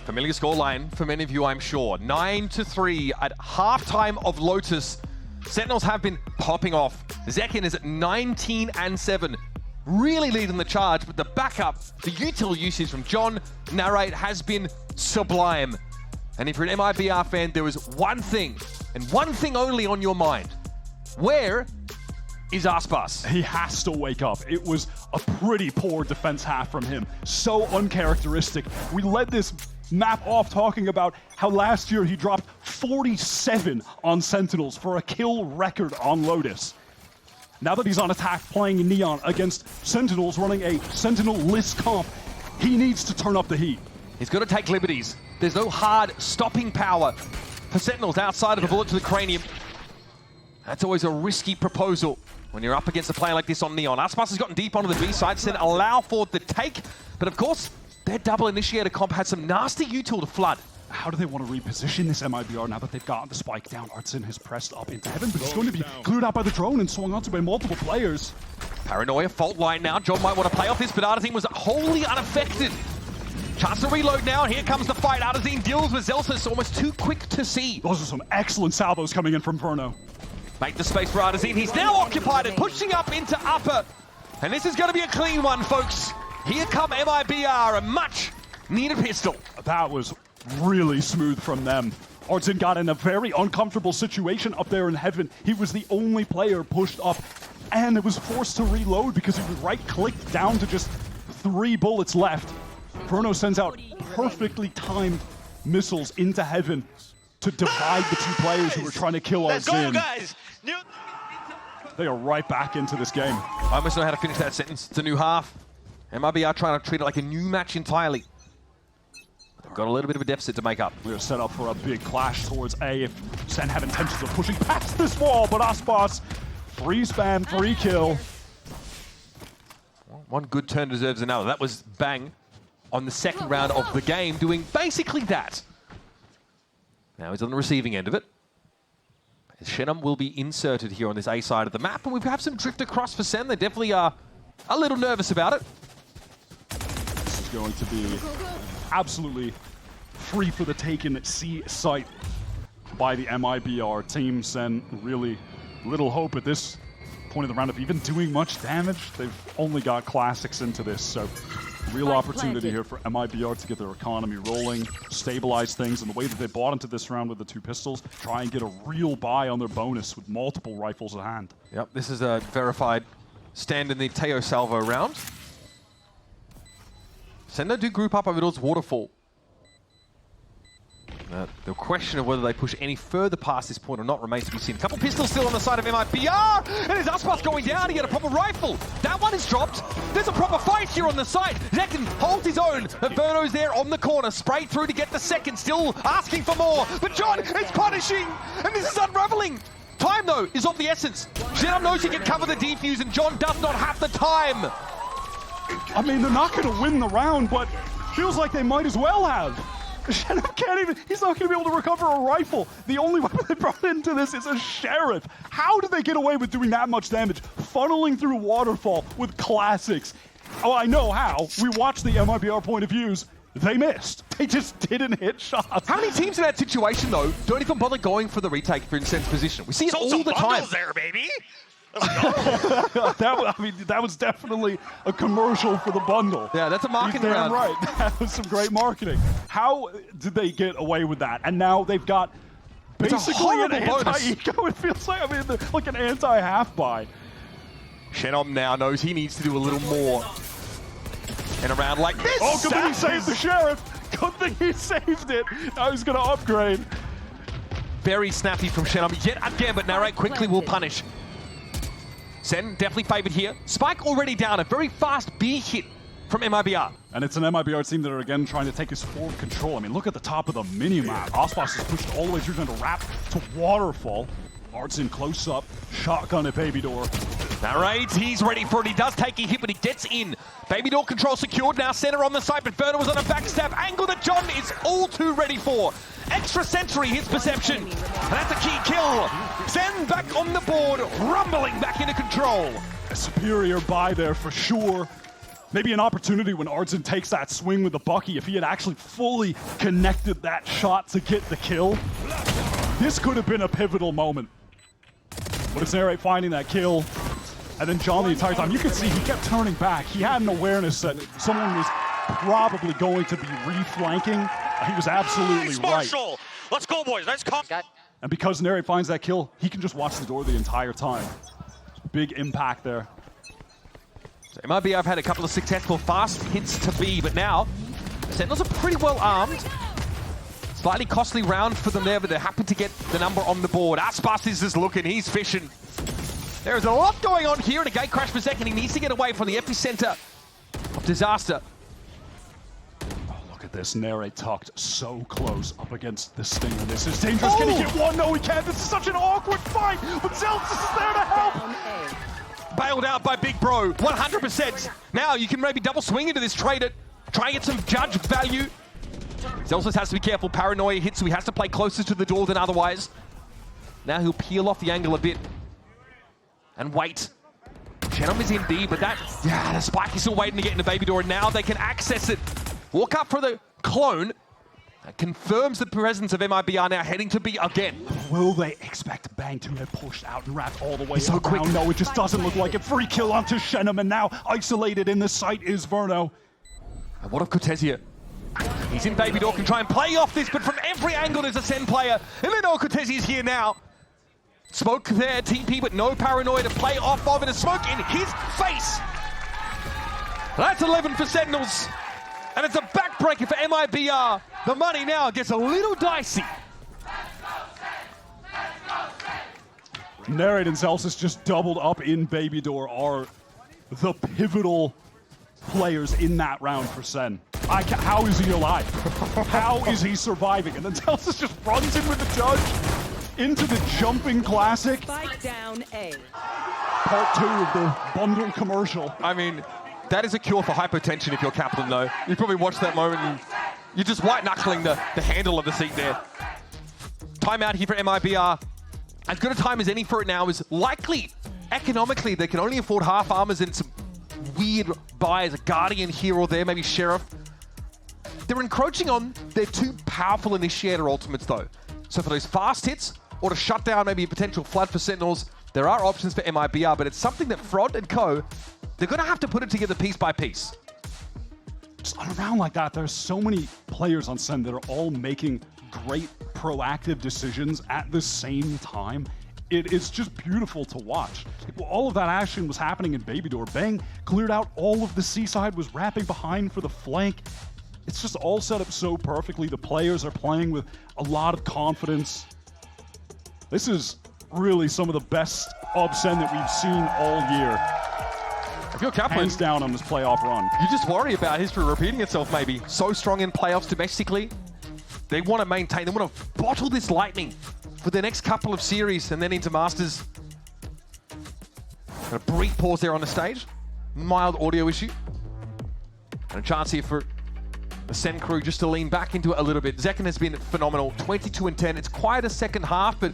Familiar scoreline for many of you, I'm sure. 9-3 at halftime of Lotus. Sentinels have been popping off. Zekin is at 19-7, really leading the charge, but the backup, the util usage from John Narrate has been sublime. And if you're an MIBR fan, there was one thing, and one thing only on your mind. Where is Aspas? He has to wake up. It was a pretty poor defense half from him. So uncharacteristic. We led this map off talking about how last year he dropped 47 on Sentinels for a kill record on Lotus. Now that he's on attack playing Neon against Sentinels running a Sentinel-less comp, he needs to turn up the heat. He's got to take liberties. There's no hard stopping power for Sentinels outside of a bullet to the cranium. That's always a risky proposal when you're up against a player like this on Neon. Aspas has gotten deep onto the B side, Sen allow for the take, but of course, their double initiator comp had some nasty util to flood. How do they want to reposition this MIBR now that they've gotten the spike down? Ardzin has pressed up into heaven, but he's going to be glued out by the drone and swung onto by multiple players. Paranoia, fault line now. John might want to play off this, but Ardzin was wholly unaffected. Chance to reload now, and here comes the fight. Artazine deals with Zelsis, almost too quick to see. Those are some excellent salvos coming in from Verno. Make the space for Artazine. He's now occupied and pushing up into upper. And this is going to be a clean one, folks. Here come MIBR, a much needed pistol. That was really smooth from them. Artazine got in a very uncomfortable situation up there in heaven. He was the only player pushed up, and it was forced to reload because he was right-clicked down to just 3 bullets left. Verno sends out perfectly timed missiles into heaven to divide the 2 players who were trying to kill Let's go, Artazine. guys! They are right back into this game. I almost know how to finish that sentence. It's a new half. MIBR trying to treat it like a new match entirely. They've got a little bit of a deficit to make up. We're set up for a big clash towards A if Sen have intentions of pushing past this wall, but Aspas, free spam, free kill. One good turn deserves another. That was Bang on the second round of the game, doing basically that. Now he's on the receiving end of it. Shenum will be inserted here on this A side of the map, and we have some drift across for Sen. They definitely are a little nervous about it. This is going to be absolutely free for the taken C site by the MIBR team. Sen really little hope at this point of the round of even doing much damage. They've only got classics into this, so real opportunity here for MIBR to get their economy rolling, stabilize things, and the way that they bought into this round with the 2 pistols, try and get a real buy on their bonus with multiple rifles at hand. Yep, this is a verified stand in the Teo Salvo round. Sendo do group up over towards Waterfall. The question of whether they push any further past this point or not remains to be seen. A couple pistols still on the side of MIBR, and his Aspas going down to get a proper rifle. That one is dropped. There's a proper fight here on the side. Zekin holds his own. Verno's there on the corner, sprayed through to get the second, still asking for more. But John is punishing, and this is unraveling. Time, though, is of the essence. Shenum knows he can cover the defuse, and John does not have the time. I mean, they're not going to win the round, but feels like they might as well have. Shenum can't even, he's not going to be able to recover a rifle. The only weapon they brought into this is a sheriff. How did they get away with doing that much damage? Funneling through Waterfall with classics. Oh, I know how. We watched the MIBR point of views. They missed. They just didn't hit shots. How many teams in that situation, though, don't even bother going for the retake if you're in Sen's position? We see it all the time. There, baby. that was definitely a commercial for the bundle. Yeah, that's a marketing He's damn round. right. That was some great marketing. How did they get away with that? And now they've got basically an anti-eco. It feels like, I mean, like an anti-half buy. Shenum now knows he needs to do a little more in a round like this. Oh, good thing he saved the sheriff. Good thing he saved it. Now he's going to upgrade. Very snappy from Shenum yet again, but Narrate quickly will punish. Sen definitely favored here. Spike already down, a very fast B hit from MIBR. And it's an MIBR team that are again trying to take his forward control. I mean, look at the top of the mini-map. Aspas is pushed all the way through, trying to wrap to Waterfall. Art's in close up, shotgun at Baby Door. Narrate, he's ready for it. He does take a hit, but he gets in. Baby Door control secured, now center on the side, but Verno was on a backstab angle that John is all too ready for. Extra sensory, his perception. And that's a key kill. Sen back on the board, rumbling back into control. A superior buy there for sure. Maybe an opportunity when Artson takes that swing with the Bucky. If he had actually fully connected that shot to get the kill, this could have been a pivotal moment. But it's Narrate finding that kill. And then John the entire time, you can see he kept turning back. He had an awareness that someone was probably going to be reflanking. He was absolutely right. Marshall. Let's go, boys. Nice call. And because Narrate finds that kill, he can just watch the door the entire time. Big impact there. So MIBR have had a couple of successful fast hits to B, but now Sentinels are pretty well armed. Slightly costly round for them there, but they're happy to get the number on the board. Aspas is just looking, he's fishing. There is a lot going on here, and a gate crash per second. He needs to get away from the epicenter of disaster. Oh, look at this. Narrate tucked so close up against the Stinger. This is dangerous. Can he get one? No, he can't. This is such an awkward fight, but Zelsis is there to help. Bailed out by Big Bro, 100%. Now you can maybe double swing into this trade it. Try and get some judge value. Zelsis has to be careful. Paranoia hits, so he has to play closer to the door than otherwise. Now he'll peel off the angle a bit. And wait. Shenum is in B, but the Spike is still waiting to get into Baby Door, and now they can access it. Walk up for the clone. That confirms the presence of MIBR now heading to B again. Will they expect Bang to have pushed out and wrapped all the way So around? quick. No, it just doesn't look like it. Free kill onto Shenham, and now isolated in the site is Verno. And what of Cortezia? He's in Baby Door, can try and play off this, but from every angle there's a SEN player. And then Cortezia's here now. Smoke there, TP, but no paranoia to play off of, and a smoke in his face. That's 11 for Sentinels. And it's a backbreaker for MIBR. The money now gets a little dicey. Narrate and Celsius just doubled up in Baby Door are the pivotal players in that round for Sen. How is he alive? How is he surviving? And then Celsius just runs in with the judge into the jumping classic. Spike down A. Part 2 of the bundle commercial. I mean, that is a cure for hypotension if you're Kaplan, though. You probably watched that moment and you're just white-knuckling the handle of the seat there. Timeout here for MIBR. As good a time as any for it now is likely, economically, they can only afford half armors and some weird buys, a Guardian here or there, maybe Sheriff. They're encroaching on their 2 powerful Initiator ultimates, though. So for those fast hits, or to shut down maybe a potential flood for Sentinels, there are options for MIBR, but it's something that Frod and co, they're going to have to put it together piece by piece. Just on a round like that, there's so many players on Sen that are all making great proactive decisions at the same time. It is just beautiful to watch. All of that action was happening in Baby Door. Bang cleared out all of the seaside, was wrapping behind for the flank. It's just all set up so perfectly. The players are playing with a lot of confidence. This is really some of the best of Sen that we've seen all year. If you're Kaplan, Hands down on this playoff run. you just worry about history repeating itself, maybe. So strong in playoffs domestically. They want to maintain, they want to bottle this lightning for the next couple of series and then into Masters. Got a brief pause there on the stage. Mild audio issue. And a chance here for the Sen crew just to lean back into it a little bit. Zekken has been phenomenal, 22 and 10. It's quite a second half, but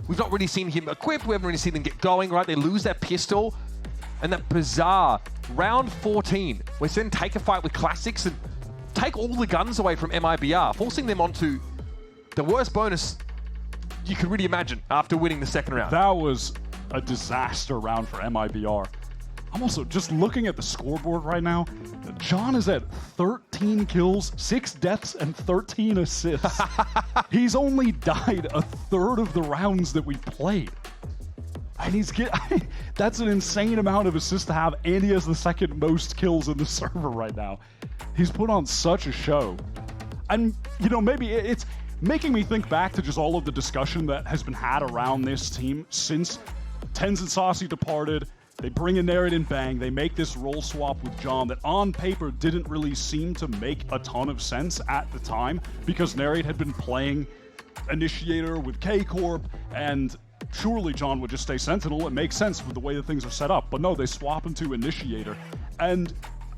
we've not really seen him equipped. We haven't really seen him get going, right? They lose that pistol. And that bizarre round 14, where Sen take a fight with Classics and take all the guns away from MIBR, forcing them onto the worst bonus you could really imagine after winning the second round. That was a disaster round for MIBR. I'm also just looking at the scoreboard right now. John is at 13 kills, 6 deaths, and 13 assists. He's only died a third of the rounds that we've played. And that's an insane amount of assists to have, and he has the second most kills in the server right now. He's put on such a show. And, you know, maybe it's making me think back to just all of the discussion that has been had around this team since Tens and Saucy departed. They bring in Narrate and Bang. They make this role swap with John that on paper didn't really seem to make a ton of sense at the time because Narrate had been playing Initiator with K-Corp, and surely John would just stay Sentinel. It makes sense with the way that things are set up. But no, they swap him to Initiator. And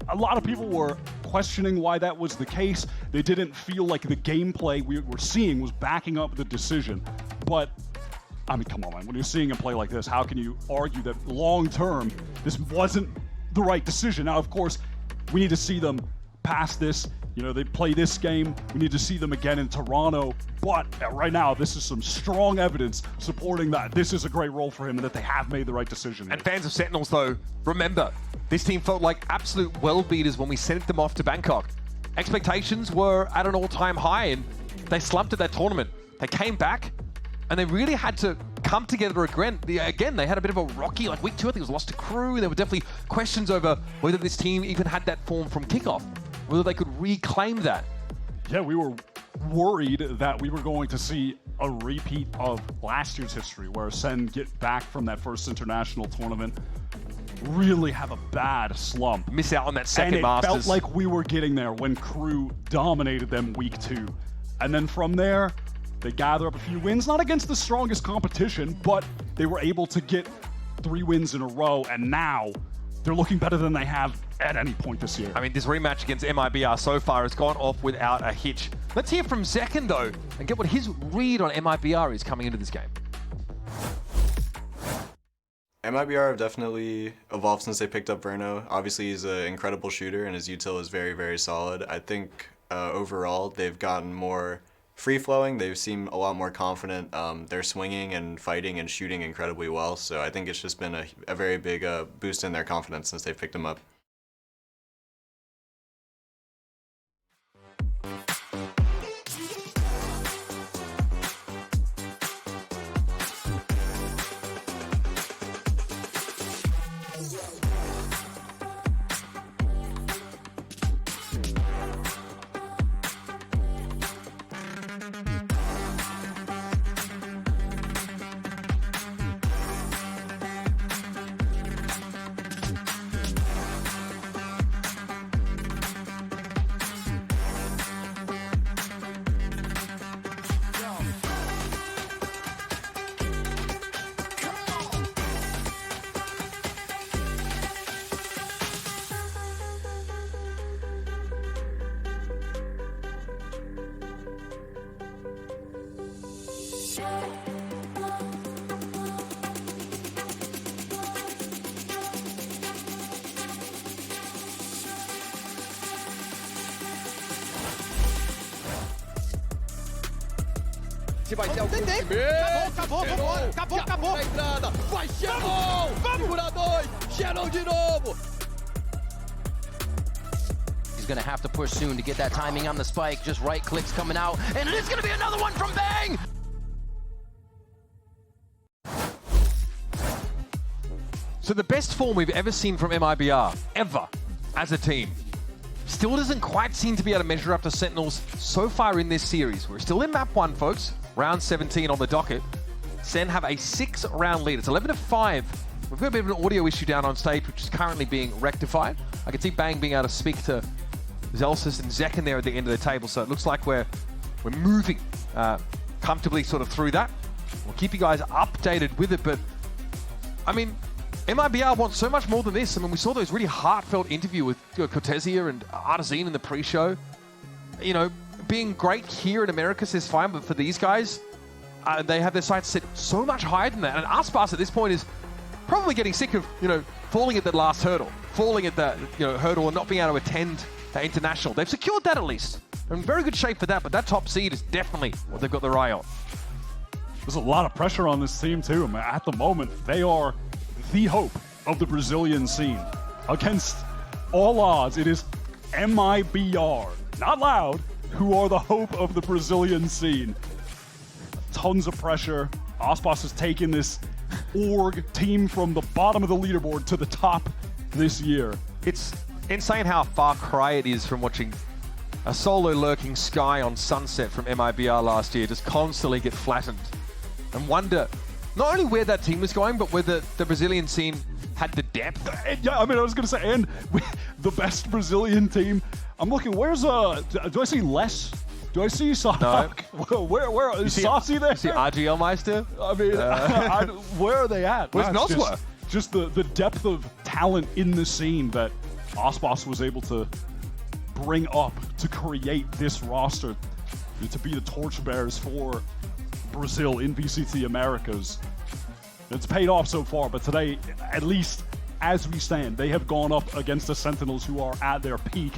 a lot of people were questioning why that was the case. They didn't feel like the gameplay we were seeing was backing up the decision. But I mean, come on, man. When you're seeing him play like this, how can you argue that long-term, this wasn't the right decision? Now, of course, we need to see them past this. You know, they play this game. We need to see them again in Toronto. But right now, this is some strong evidence supporting that this is a great role for him and that they have made the right decision. And fans of Sentinels, though, remember, this team felt like absolute world beaters when we sent them off to Bangkok. Expectations were at an all-time high, and they slumped at that tournament. They came back, and they really had to come together again. They had a bit of a rocky, like week 2, I think it was lost to Crew. There were definitely questions over whether this team even had that form from Kickoff, whether they could reclaim that. Yeah, we were worried that we were going to see a repeat of last year's history, where Sen get back from that first international tournament, really have a bad slump. Miss out on that second Masters. And it felt like we were getting there when Crew dominated them week 2. And then from there, they gather up a few wins, not against the strongest competition, but they were able to get 3 wins in a row, and now they're looking better than they have at any point this year. I mean, this rematch against MIBR so far has gone off without a hitch. Let's hear from Zekken, though, and get what his read on MIBR is coming into this game. MIBR have definitely evolved since they picked up Verno. Obviously, he's an incredible shooter, and his util is very, very solid. I think overall, they've gotten more free-flowing. They seem a lot more confident. They're swinging and fighting and shooting incredibly well. So I think it's just been a very big boost in their confidence since they've picked him up. Se vai ser algum acabou a entrada, vai Shannon, segura 2, Shannon de novo. He's gonna have to push soon to get that timing on the spike, just right clicks coming out, and it's gonna be another one from Bang! So the best form we've ever seen from MIBR, ever, as a team, still doesn't quite seem to be able to measure up to Sentinels so far in this series. We're still in map 1, folks. Round 17 on the docket. SEN have a 6-round lead. It's 11-5. We've got a bit of an audio issue down on stage, which is currently being rectified. I can see Bang being able to speak to Zelsis and Zekken there at the end of the table, so it looks like we're moving comfortably sort of through that. We'll keep you guys updated with it, but I mean, MIBR wants so much more than this. I mean, we saw those really heartfelt interview with Cortesia and Artesine in the pre-show. You know, being great here in Americas is fine, but for these guys, they have their sights set so much higher than that. And Aspas at this point is probably getting sick of, you know, falling at that last hurdle, falling at that, you know, hurdle and not being able to attend international. They've secured that at least. They're in very good shape for that, but that top seed is definitely what they've got their eye on. There's a lot of pressure on this team too. I mean, at the moment, they are the hope of the Brazilian scene. Against all odds, it is MIBR, not Loud, who are the hope of the Brazilian scene. Tons of pressure. Aspas has taken this org team from the bottom of the leaderboard to the top this year. It's insane how far cry it is from watching a solo lurking Sky on Sunset from MIBR last year just constantly get flattened. And wonder not only where that team was going, but whether the Brazilian scene had the depth. Yeah, I mean, I was going to say, and the best Brazilian team. I'm looking, where's, do I see Les? Do I see Sock? No. Where is Saucy there? You see RGL Meister? I mean, where are they at? Where's Noswa? Just the depth of talent in the scene that Aspas was able to bring up to create this roster, to be the torchbearers for Brazil in VCT Americas. It's paid off so far, but today, at least as we stand, they have gone up against the Sentinels, who are at their peak,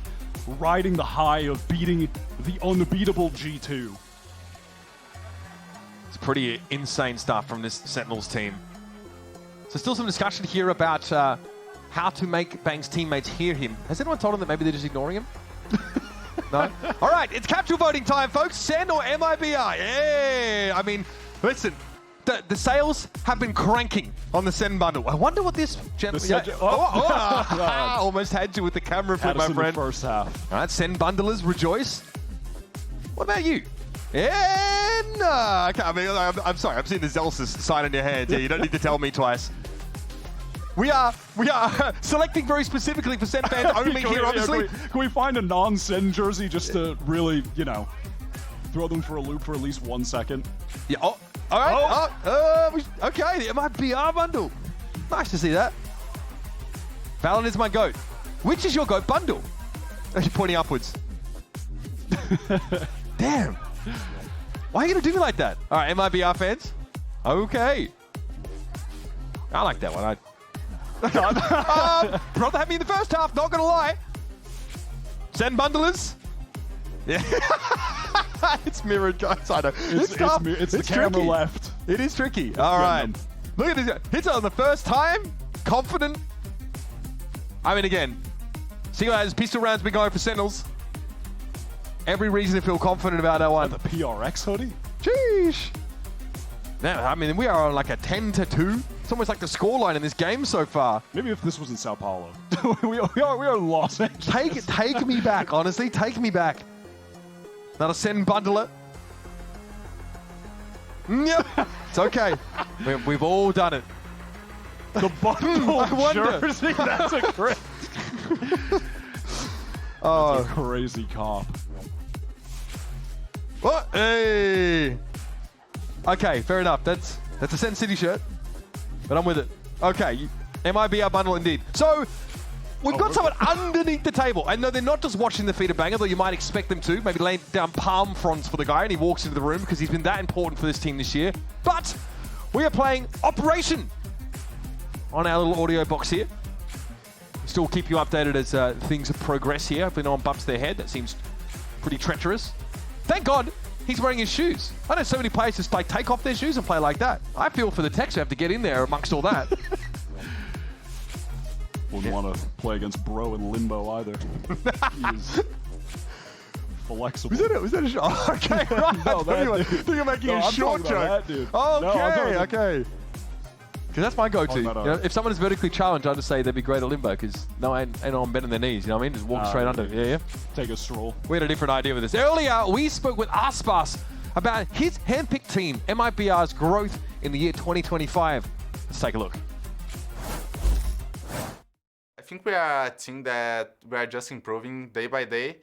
riding the high of beating the unbeatable G2. It's pretty insane stuff from this Sentinels team. So still some discussion here about how to make Bang's teammates hear him. Has anyone told him that maybe they're just ignoring him? No? All right, it's capsule voting time, folks. SEN or MIBR? Yeah! I mean, listen, the sales have been cranking on the SEN bundle. I wonder what this... almost had you with the camera flip, my friend. The first half. All right, SEN bundlers, rejoice. What about you? Yeah, no. I mean, I'm sorry, I'm seeing the Zelsis sign in your hand here. You don't need to tell me twice. We are selecting very specifically for SEN fans only here, obviously. Can we find a non-SEN jersey just to really, you know, throw them for a loop for at least 1 second? Yeah. Oh, all right. Okay, the MIBR bundle. Nice to see that. Valorant is my GOAT. Which is your GOAT bundle? You're pointing upwards. Damn. Why are you going to do me like that? All right, MIBR fans. Okay. I like that one. Rather have me in the first half, not gonna lie. Send bundlers. Yeah. It's mirrored, guys. I know. It's the camera tricky. left. It is tricky. All right. Look at this. Hits it on the first time. Confident. I mean, again, see how his pistol round's been going for Sentinels. Every reason to feel confident about that one. The PRX hoodie? Sheesh. Now, I mean, we are on like a 10-2. It's almost like the scoreline in this game so far. Maybe if this was in Sao Paulo. we are in Los Angeles. Take me back, honestly. Take me back. Another Sen bundler. Yep. It's okay. We've all done it. The bundle jersey? That's a great... That's a crazy comp. What? Hey. Okay, fair enough. That's a Sen City shirt, but I'm with it. Okay, MIBR bundle indeed. So we've got someone underneath the table. And no, they're not just watching the feet of Bang, although you might expect them to. Maybe laying down palm fronds for the guy, and he walks into the room because he's been that important for this team this year. But we are playing Operation on our little audio box here. Still keep you updated as things progress here. Hopefully no one bumps their head. That seems pretty treacherous. Thank God he's wearing his shoes. I know so many players just like take off their shoes and play like that. I feel for the techs who have to get in there amongst all that. Wouldn't want to play against Bro in limbo either. He's flexible. Was that a shot? Oh, okay, right. No, I think you're making a short joke. Okay. Because that's my go-to. You know, if someone is vertically challenged, I'll just say they'd be great at limbo because no one bending their knees. You know what I mean? Just walk straight under. Yeah. Take a stroll. We had a different idea with this. Earlier, we spoke with Aspas about his handpicked team, MIBR's growth in the year 2025. Let's take a look. I think we are a team that we are just improving day by day.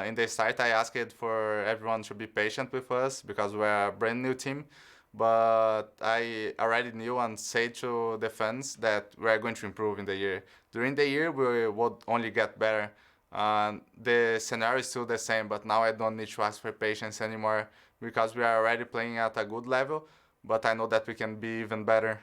In the start, I asked for everyone to be patient with us because we're a brand new team. But I already knew and said to the fans that we're going to improve in the year. During the year, we would only get better. The scenario is still the same, but now I don't need to ask for patience anymore because we are already playing at a good level, but I know that we can be even better.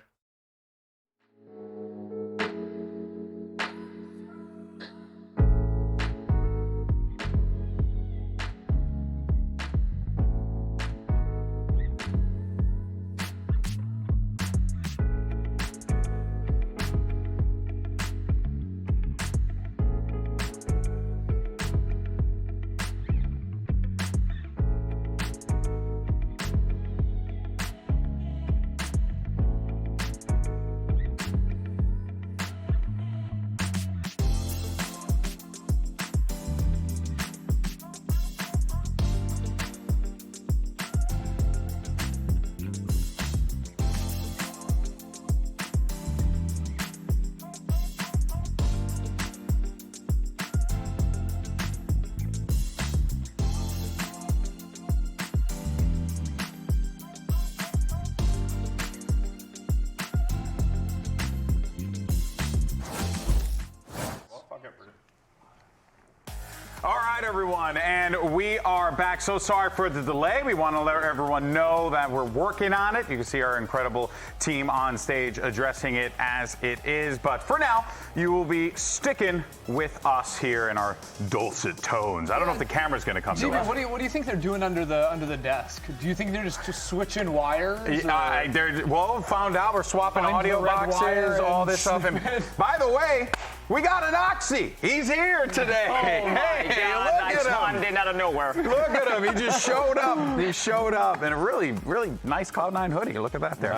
All right, everyone, and we are back. So sorry for the delay. We want to let everyone know that we're working on it. You can see our incredible team on stage addressing it as it is. But for now, you will be sticking with us here in our dulcet tones. I don't know if the camera's going to come to us. What do you think they're doing under the desk? Do you think they're just switching wires? Well, found out we're swapping audio boxes, all this stuff. And by the way, we got an Oxy. He's here today. Oh my God, look at him. In out of nowhere. Look at him. He just showed up. He showed up in a really, really nice Cloud9 hoodie. Look at that there.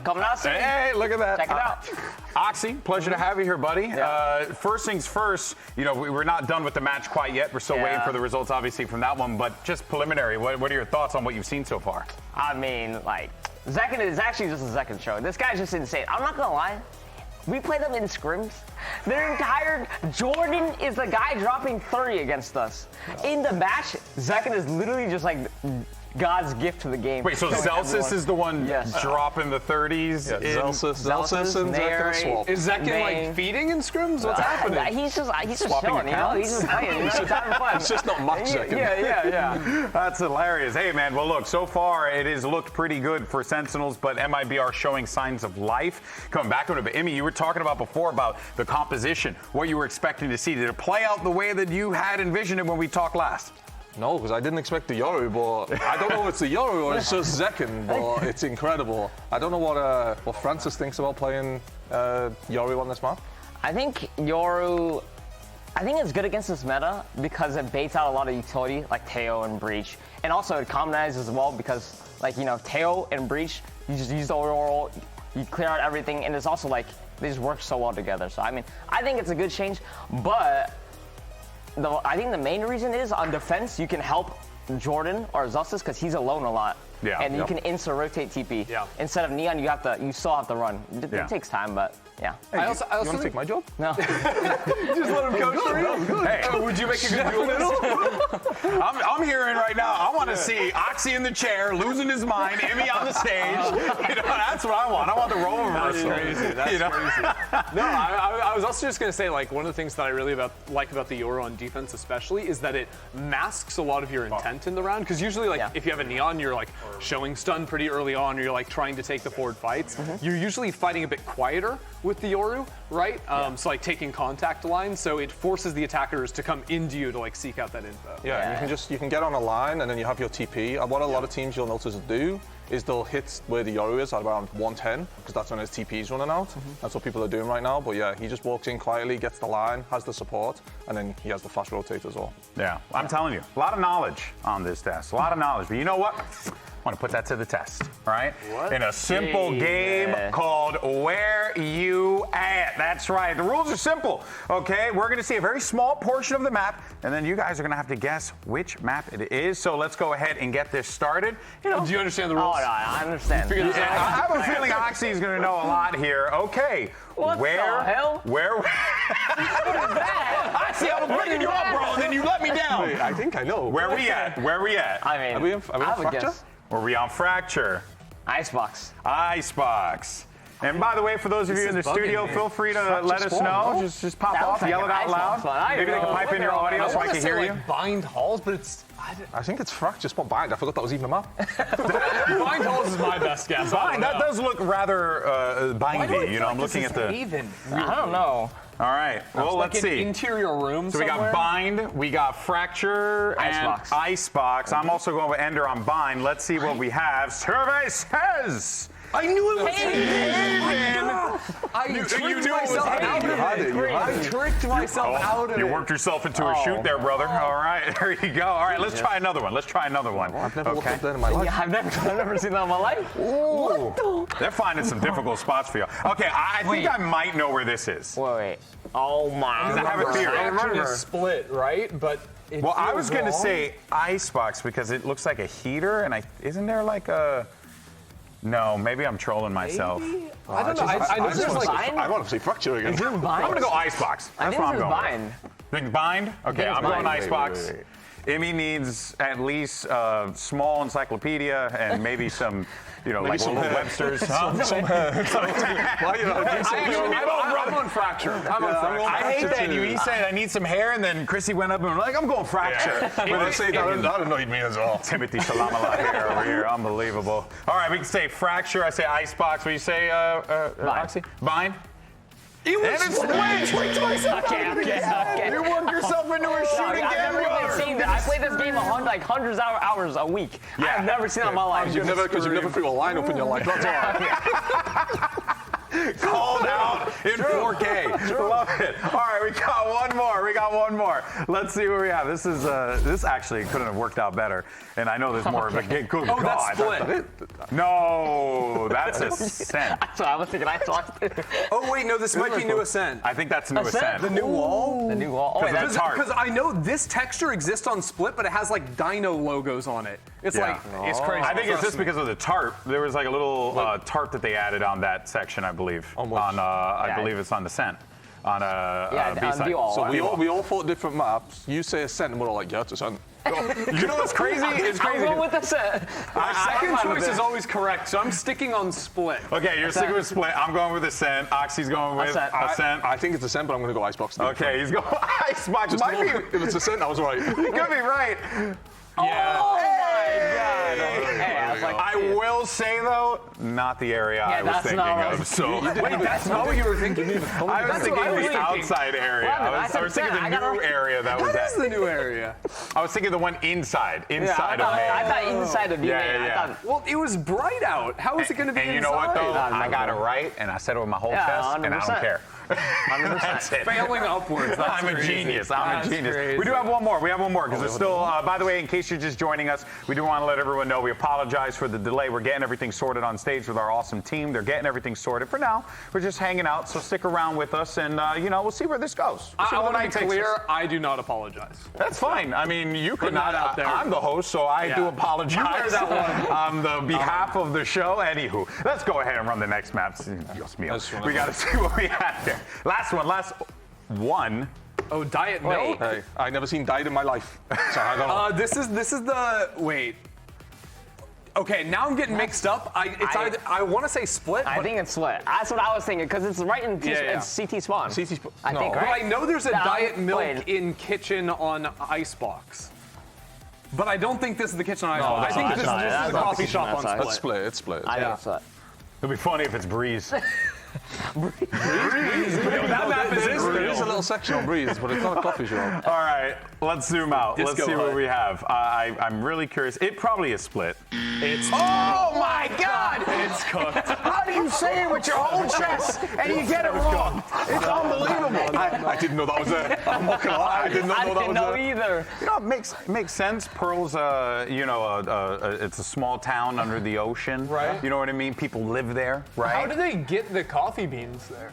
Coming out soon. Hey, look at that. Check it out. Oxy, pleasure to have you here, buddy. Yeah. First things first, you know, we're not done with the match quite yet. We're still waiting for the results, obviously, from that one. But just preliminary, what are your thoughts on what you've seen so far? I mean, like, Zekken is actually just a Zekken show. This guy's just insane. I'm not going to lie. We play them in scrims. Their entire Jordan is the guy dropping 30 against us. In the match, Zekken is literally just like God's gift to the game. Wait, so Celsius is the one dropping the 30s? Yeah, Celsius and Zekin swap. Is Zekin like feeding in scrims? What's happening? He's just chilling, you know? He's just playing. He's just having fun. It's just not much Zekin. Yeah. That's hilarious. Hey, man, well, look, so far it has looked pretty good for Sentinels, but MIBR showing signs of life. Coming back to it, but Imi, you were talking about before about the composition, what you were expecting to see. Did it play out the way that you had envisioned it when we talked last? No, because I didn't expect the Yoru, but I don't know if it's the Yoru or it's just Zekin, but it's incredible. I don't know what Francis thinks about playing Yoru on this map. I think Yoru, I think it's good against this meta because it baits out a lot of utility like Teo and Breach. And also it commonizes as well because, like, you know, Teo and Breach, you just use the overall, you clear out everything, and it's also like, they just work so well together. So, I mean, I think it's a good change, but I think the main reason is on defense, you can help Jordan or Zelsis because he's alone a lot. Yeah. And you can insta-rotate TP. Yeah. Instead of Neon, you still have to run. It takes time, but yeah. Hey, I also you want to take my job? No. Just let him coach for you? Hey, would you make a good duelist? I'm hearing right now, I want to see Oxy in the chair, losing his mind, Emmy on the stage. You know, that's what I want. I want the role reversal. That's crazy. That's crazy. No, I was also just going to say, like, one of the things that I really like about the Yoru on defense especially is that it masks a lot of your intent in the round. Because usually, like, if you have a Neon, you're, like, showing stun pretty early on, or you're, like, trying to take the forward fights. You're usually fighting a bit quieter with the Yoru, right? So, like, taking contact lines, so it forces the attackers to come into you to, like, seek out that info. Yeah, and you can get on a line and then you have your TP. And what a lot of teams you'll notice do is they'll hit where the Yoru is at around 110, because that's when his TP is running out. That's what people are doing right now. But yeah, he just walks in quietly, gets the line, has the support, and then he has the fast rotate as well. Yeah, I'm telling you, a lot of knowledge on this test, a lot of knowledge. But you know what? I want to put that to the test, right? In a simple game called Where You At. That's right. The rules are simple, okay? We're going to see a very small portion of the map, and then you guys are going to have to guess which map it is. So let's go ahead and get this started. You know, do you understand the rules? Oh, no, I understand. I have a feeling Oxy is going to know a lot here. Okay. What the hell? Where? What is that? Oxy, I was bringing you up, bro, and then you let me down. Wait, I think I know. Where we at? Where we at? I mean, Are we on Fracture? Are we on Fracture? Icebox. Icebox. And by the way, for those of you in the studio, feel free to let us know. Just pop off, yell it out loud. Maybe they can pipe in your audio so I can hear you. Bind halls, but it's. I think it's Fracture spot bind. I forgot that was even a map. Bind halls is my best guess. Bind, that does look rather bindy. You know, I'm looking at the. I don't know. All right. Well, let's see. Interior room. So we got Bind, we got Fracture, and Icebox. I'm also going with Ender on Bind. Let's see what we have. Survey says. I knew it was I tricked myself out of it. You worked yourself into a shoot there, brother. All right, there you go. All right, let's try another one. I've never looked up there in my life. Yeah, I've never seen that in my life. Ooh. They're finding some difficult spots for you. Okay, I think I might know where this is. Wait. Oh my. I have a theory. Fracture is split, right? But well, I was going to say Icebox because it looks like a heater, and isn't there like a? No, maybe I'm trolling myself. I don't know. I want to say Fracture again. I'm going to go Icebox. That's what I'm going. Bind. Think Bind? Okay, I'm going Icebox. Emmy needs at least a small encyclopedia and maybe some, like some Webster's. I'm on Fracture. I hate that he said I need some hair, and then Chrissy went up and was like, I'm going Fracture. When I say that, that annoyed me as well. Timothy Shalamala hair over here, unbelievable. All right, we can say Fracture. I say Icebox. What do you say, Oxy? Bind. You tricked myself. Okay. You worked yourself into a shoot again. I've never even seen that. I played this game hundreds of hours a week. Yeah. I've never seen that in my life. Because you've never threw a lineup in your life. That's all. Called out in 4K. Love it. All right, we got one more. Let's see what we have. This actually couldn't have worked out better. And I know there's more of a game. Good God. That's split. No, that's a SEN. So I was thinking I talked. Oh wait, no, this might be new Ascent. I think that's new Ascent. The new wall. The new wall. Oh, that's hard. Because I know this texture exists on Split, but it has like Dino logos on it. It's it's crazy. I think it's just because of the tarp. There was like a little tarp that they added on that section, I believe. I believe it's on the Ascent. On B-side. So we all fought different maps. You say Ascent, and we're all like, yeah, it's Ascent. You know what's crazy? It's crazy. I'm going with the set. Our second choice is always correct, so I'm sticking on split. Okay, you're sticking with split. I'm going with a Sen. Oxy's going with a Sen. I think it's a Sen, but I'm going to go Icebox. Okay, he's going Icebox. If it's a Sen, I was right. You could be right. Yeah. Oh my God. Hey, I was like, I will say though, not the area I was thinking of. So Wait, that's not what you were thinking? I was thinking the outside area. I was thinking the new area that was What is the new area? I was thinking the one inside of me. I thought inside of you. Yeah. Well, it was bright out. How is it going to be And inside? you know what though? I got it right, and I said it with my whole chest, and I don't care. 100%. That's it. Failing upwards. That's I'm a crazy. genius. I'm a genius. Crazy. We do have one more. Because there's still, by the way, in case you're just joining us, we do want to let everyone know we apologize for the delay. We're getting everything sorted on stage with our awesome team. They're getting everything sorted. For now, we're just hanging out, so stick around with us, and, we'll see where this goes. I want to be clear, I do not apologize. That's fine. I mean, you could not out there. I'm the host, so I do apologize. You wear that one. On the behalf of the show. Anywho, let's go ahead and run the next map. We got to see what we have there. Last one. Oh, diet milk? Hey, I've never seen diet in my life. So I don't know. This is the wait. Okay, now I'm getting mixed up. I want to say split. I think it's split. That's what I was thinking, because it's right in it's CT spawn. CT spawn. I think, But right? I know there's a diet milk played. in kitchen on Icebox. But I don't think this is the kitchen on Icebox. I think this is just the coffee shop on It's split. It's split. I think it's split. It'll be funny if it's Breeze. That map is There is a little section on Breeze, but it's not a coffee shop. All right, let's zoom out. Let's Disco see what Hut. we have. I'm really curious. It probably is split. It's Oh my God! It's cooked. How do you say it with your whole chest and you get it wrong? It's unbelievable. I didn't know that was a. I'm not gonna lie. I did not I know that didn't was know a. either. You know, it makes sense. Pearl's, it's a small town under the ocean. Right. You know what I mean? People live there, right? How do they get the coffee beans there?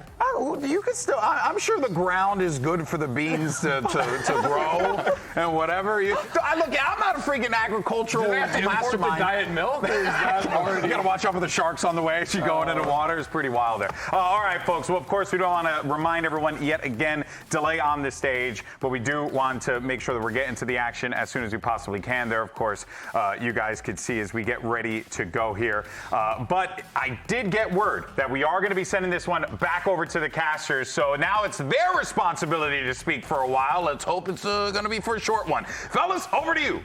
You could still. I'm sure the ground is good for the beans to grow and whatever. Look, I'm not a freaking agricultural Do they have to import the mastermind. diet milk? Or is that already? You gotta watch out for the sharks on the way as you go into the water. It's pretty wild there. All right, folks. Well, of course, we don't want to remind everyone yet again, delay on the stage, but we do want to make sure that we're getting to the action as soon as we possibly can. There, of course, you guys could see as we get ready to go here. But I did get word that we are going to be sending this one back over to the casters. So now it's their responsibility to speak for a while. Let's hope it's going to be for a short one. Fellas, over to you.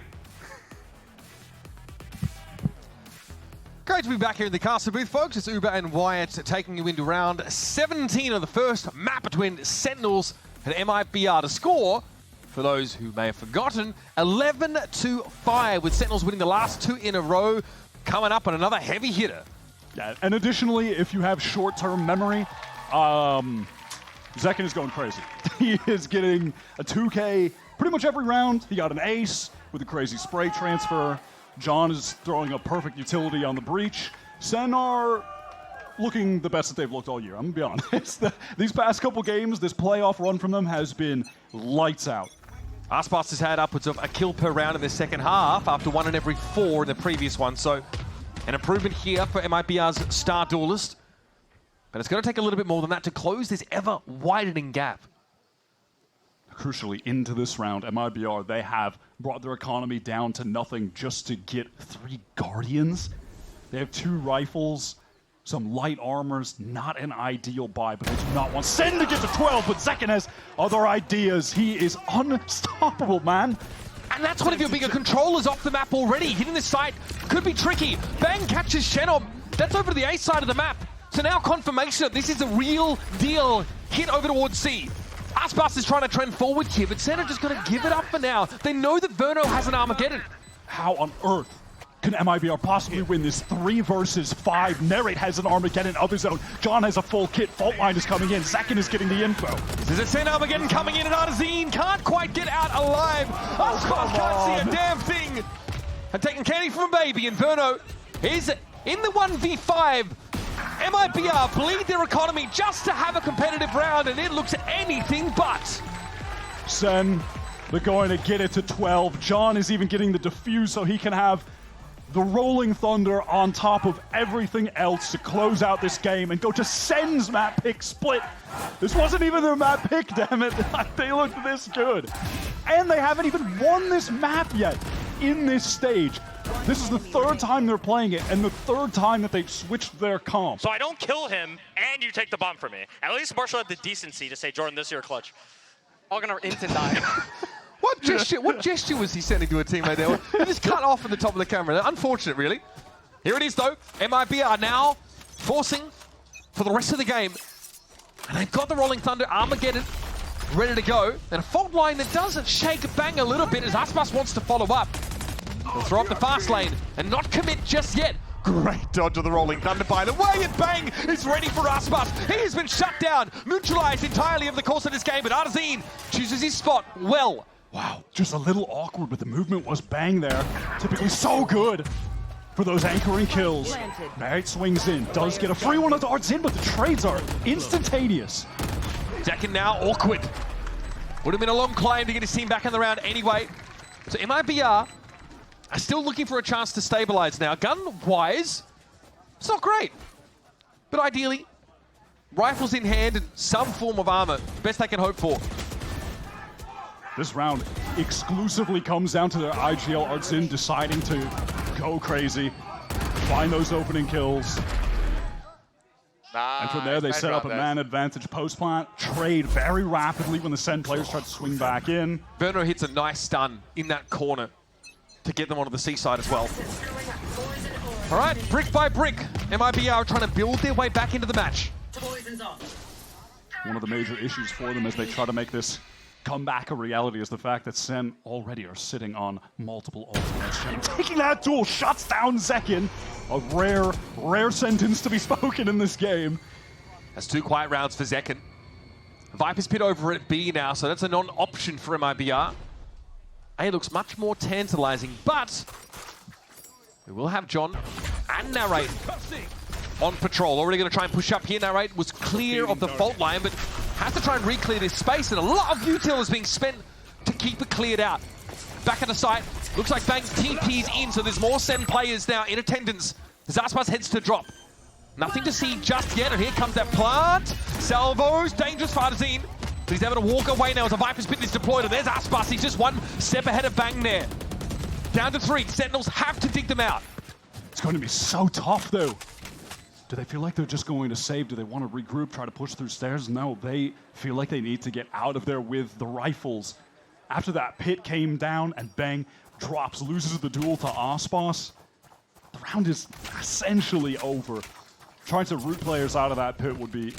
Great to be back here in the caster booth, folks. It's Uber and Wyatt taking you into round 17 of the first map between Sentinels and MIBR. To score, for those who may have forgotten, 11-5, with Sentinels winning the last two in a row, coming up on another heavy hitter. Yeah, and additionally, if you have short-term memory, Zekken is going crazy. He is getting a 2K pretty much every round. He got an ace with a crazy spray transfer. John is throwing a perfect utility on the breach. Sen are looking the best that they've looked all year. I'm going to be honest. These past couple games, this playoff run from them has been lights out. Arspas has had upwards of a kill per round in the second half after 1 in every 4 in the previous one. So an improvement here for MIBR's star duelist. But it's going to take a little bit more than that to close this ever-widening gap. Crucially, into this round, MIBR, they have brought their economy down to nothing just to get 3 Guardians. They have 2 rifles, some light armors, not an ideal buy, but they do not want Sen to get to 12, but Zekken has other ideas. He is unstoppable, man. And that's one of your bigger controllers off the map already. Hitting this site could be tricky. Bang catches Shenom. That's over to the A side of the map. So now confirmation that this is a real deal hit over towards C. Arspas is trying to trend forward here, but Sen are just going to give it up for now. They know that Verno has an Armageddon. How on earth can MIBR possibly win this 3 versus 5? Nerate has an Armageddon of his own. John has a full kit. Faultline is coming in. Zekken is getting the info. There's a Sen Armageddon coming in, and Artazine can't quite get out alive. Arspas can't see a damn thing. And taking candy from a baby, and Verno is in the 1v5. MIBR bleed their economy just to have a competitive round, and it looks anything but. Sen, they're going to get it to 12. John is even getting the defuse so he can have the Rolling Thunder on top of everything else to close out this game and go to Sen's map pick split. This wasn't even their map pick, damn it. They looked this good. and they haven't even won this map yet in this stage. This is the third time they're playing it, and the third time that they've switched their comp. So I don't kill him, and you take the bomb from me. At least Marshall had the decency to say, Jordan, this is your clutch. All gonna instant die. What gesture was he sending to a teammate there? He just cut off at the top of the camera. Unfortunate, really. Here it is, though. MIBR are now forcing for the rest of the game. And they've got the Rolling Thunder, Armageddon, ready to go. And a fault line that doesn't shake Bang a little bit as Aspas wants to follow up. They'll throw up the fast lane and not commit just yet. Great dodge of the Rolling Thunder, by the way, and Bang is ready for Aspas. He has been shut down, neutralized entirely over the course of this game, but Arzine chooses his spot well. Wow, just a little awkward, but the movement was Bang there. Typically so good for those anchoring kills. Barrett swings in, does get a free one of the Arzine, but the trades are instantaneous. Second now, awkward. Would have been a long climb to get his team back in the round anyway. So MIBR are still looking for a chance to stabilize now. Gun-wise, it's not great. But ideally, rifles in hand and some form of armor, best they can hope for. This round exclusively comes down to their IGL Arzine deciding to go crazy, find those opening kills. And from there, they set up a man advantage post-plant, trade very rapidly when the SEN players try to swing back in. Verno hits a nice stun in that corner to get them onto the seaside as well. All right, brick by brick, MIBR are trying to build their way back into the match. One of the major issues for them as they try to make this comeback a reality is the fact that SEN already are sitting on multiple ultimates. Taking that duel shuts down Zekin. A rare sentence to be spoken in this game. That's 2 quiet rounds for Zekin. Viper's Pit over at B now, so that's a non-option for MIBR. A looks much more tantalizing, but we will have John and Narrate on patrol. Already going to try and push up here. Narrate was clear of the fault line, but has to try and re-clear this space, and a lot of util is being spent to keep it cleared out. Back at the site, looks like Bang TP's in, so there's more SEN players now in attendance. Zaspas heads to drop. Nothing to see just yet, and here comes that plant. Salvos, dangerous for Arzine. But he's able to walk away now as a Viper's Pit is deployed, and there's Aspas. He's just one step ahead of Bang there. Down to 3, Sentinels have to dig them out. It's going to be so tough, though. Do they feel like they're just going to save? Do they want to regroup, try to push through stairs? No, they feel like they need to get out of there with the rifles. After that pit came down and Bang drops, loses the duel to Aspas, the round is essentially over. Trying to root players out of that pit would be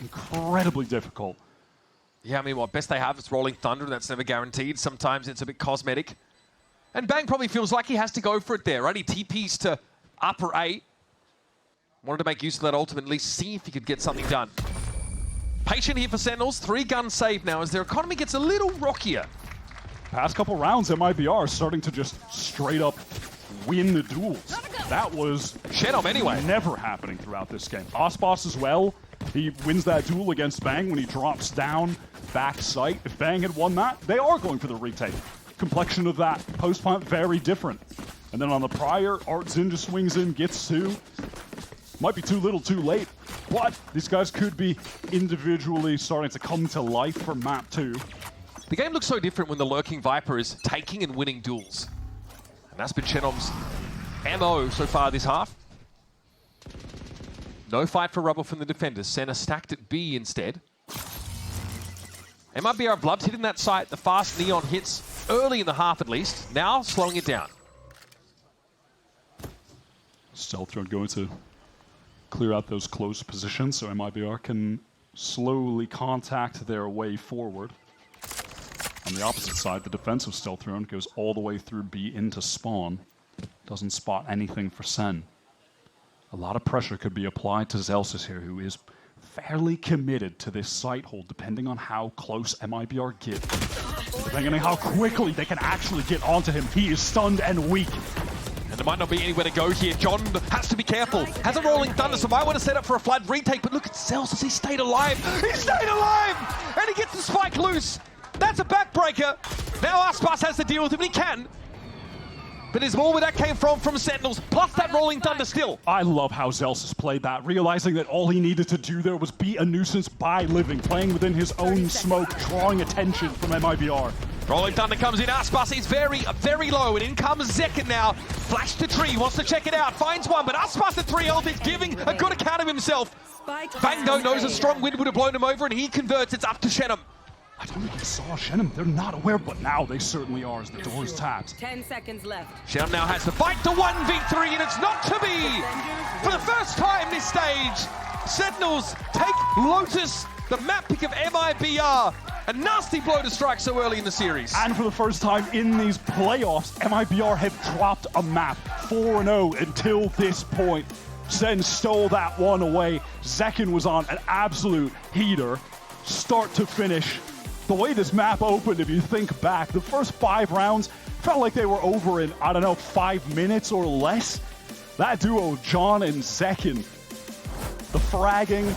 incredibly difficult. Yeah, I mean, what best they have is Rolling Thunder, and that's never guaranteed. Sometimes it's a bit cosmetic. And Bang probably feels like he has to go for it there, right? He TPs to upper A. Wanted to make use of that ultimate, at least see if he could get something done. Patient here for Sentinels, 3 guns saved now as their economy gets a little rockier. Past couple rounds, MIBR starting to just straight up win the duels. That was Shenom anyway. Never happening throughout this game. Aspas as well. He wins that duel against Bang when he drops down back sight. If Bang had won that, they are going for the retake. Complexion of that post-plant very different. And then on the prior, Arzine just swings in, gets 2. Might be too little too late, but these guys could be individually starting to come to life for map 2. The game looks so different when the lurking Viper is taking and winning duels. And that's been Shenom's MO so far this half. No fight for rubble from the defenders. Senna stacked at B instead. MIBR Blood's hitting that site. The fast Neon hits early in the half at least. Now slowing it down. Stealth drone going to clear out those close positions so MIBR can slowly contact their way forward. On the opposite side, the defensive stealth drone goes all the way through B into spawn. Doesn't spot anything for SEN. A lot of pressure could be applied to Zelsis here, who is fairly committed to this site hold, depending on how close MIBR get. Depending on how quickly they can actually get onto him. He is stunned and weak. And there might not be anywhere to go here. John has to be careful. Has a Rolling Thunder, so might want to set up for a flood retake, but look at Zelsis, he stayed alive. He stayed alive! And he gets the spike loose. That's a backbreaker. Now Aspas has to deal with him, and he can. But there's more where that came from Sentinels, plus that Rolling Thunder still. I love how Zelsis played that, realizing that all he needed to do there was be a nuisance by living, playing within his own smoke, drawing attention from MIBR. Rolling Thunder comes in, Aspas is very, very low, and in comes Zekin now. Flash to tree, wants to check it out, finds one, but Aspas at 3 health is giving a good account of himself. Bango knows a strong wind would have blown him over, and he converts. It's up to Shenum. I don't think they saw Shenum. They're not aware, but now they certainly are as the door is tapped. 10 seconds left. Shenum now has to fight the 1v3, and it's not to be. For the first time this stage, Sentinels take Lotus, the map pick of MIBR. A nasty blow to strike so early in the series. And for the first time in these playoffs, MIBR have dropped a map 4-0 until this point. Sen stole that one away. Zekin was on an absolute heater, start to finish. The way this map opened, if you think back, the first 5 rounds felt like they were over in, I don't know, 5 minutes or less. That duo, John and Zekin, the fragging,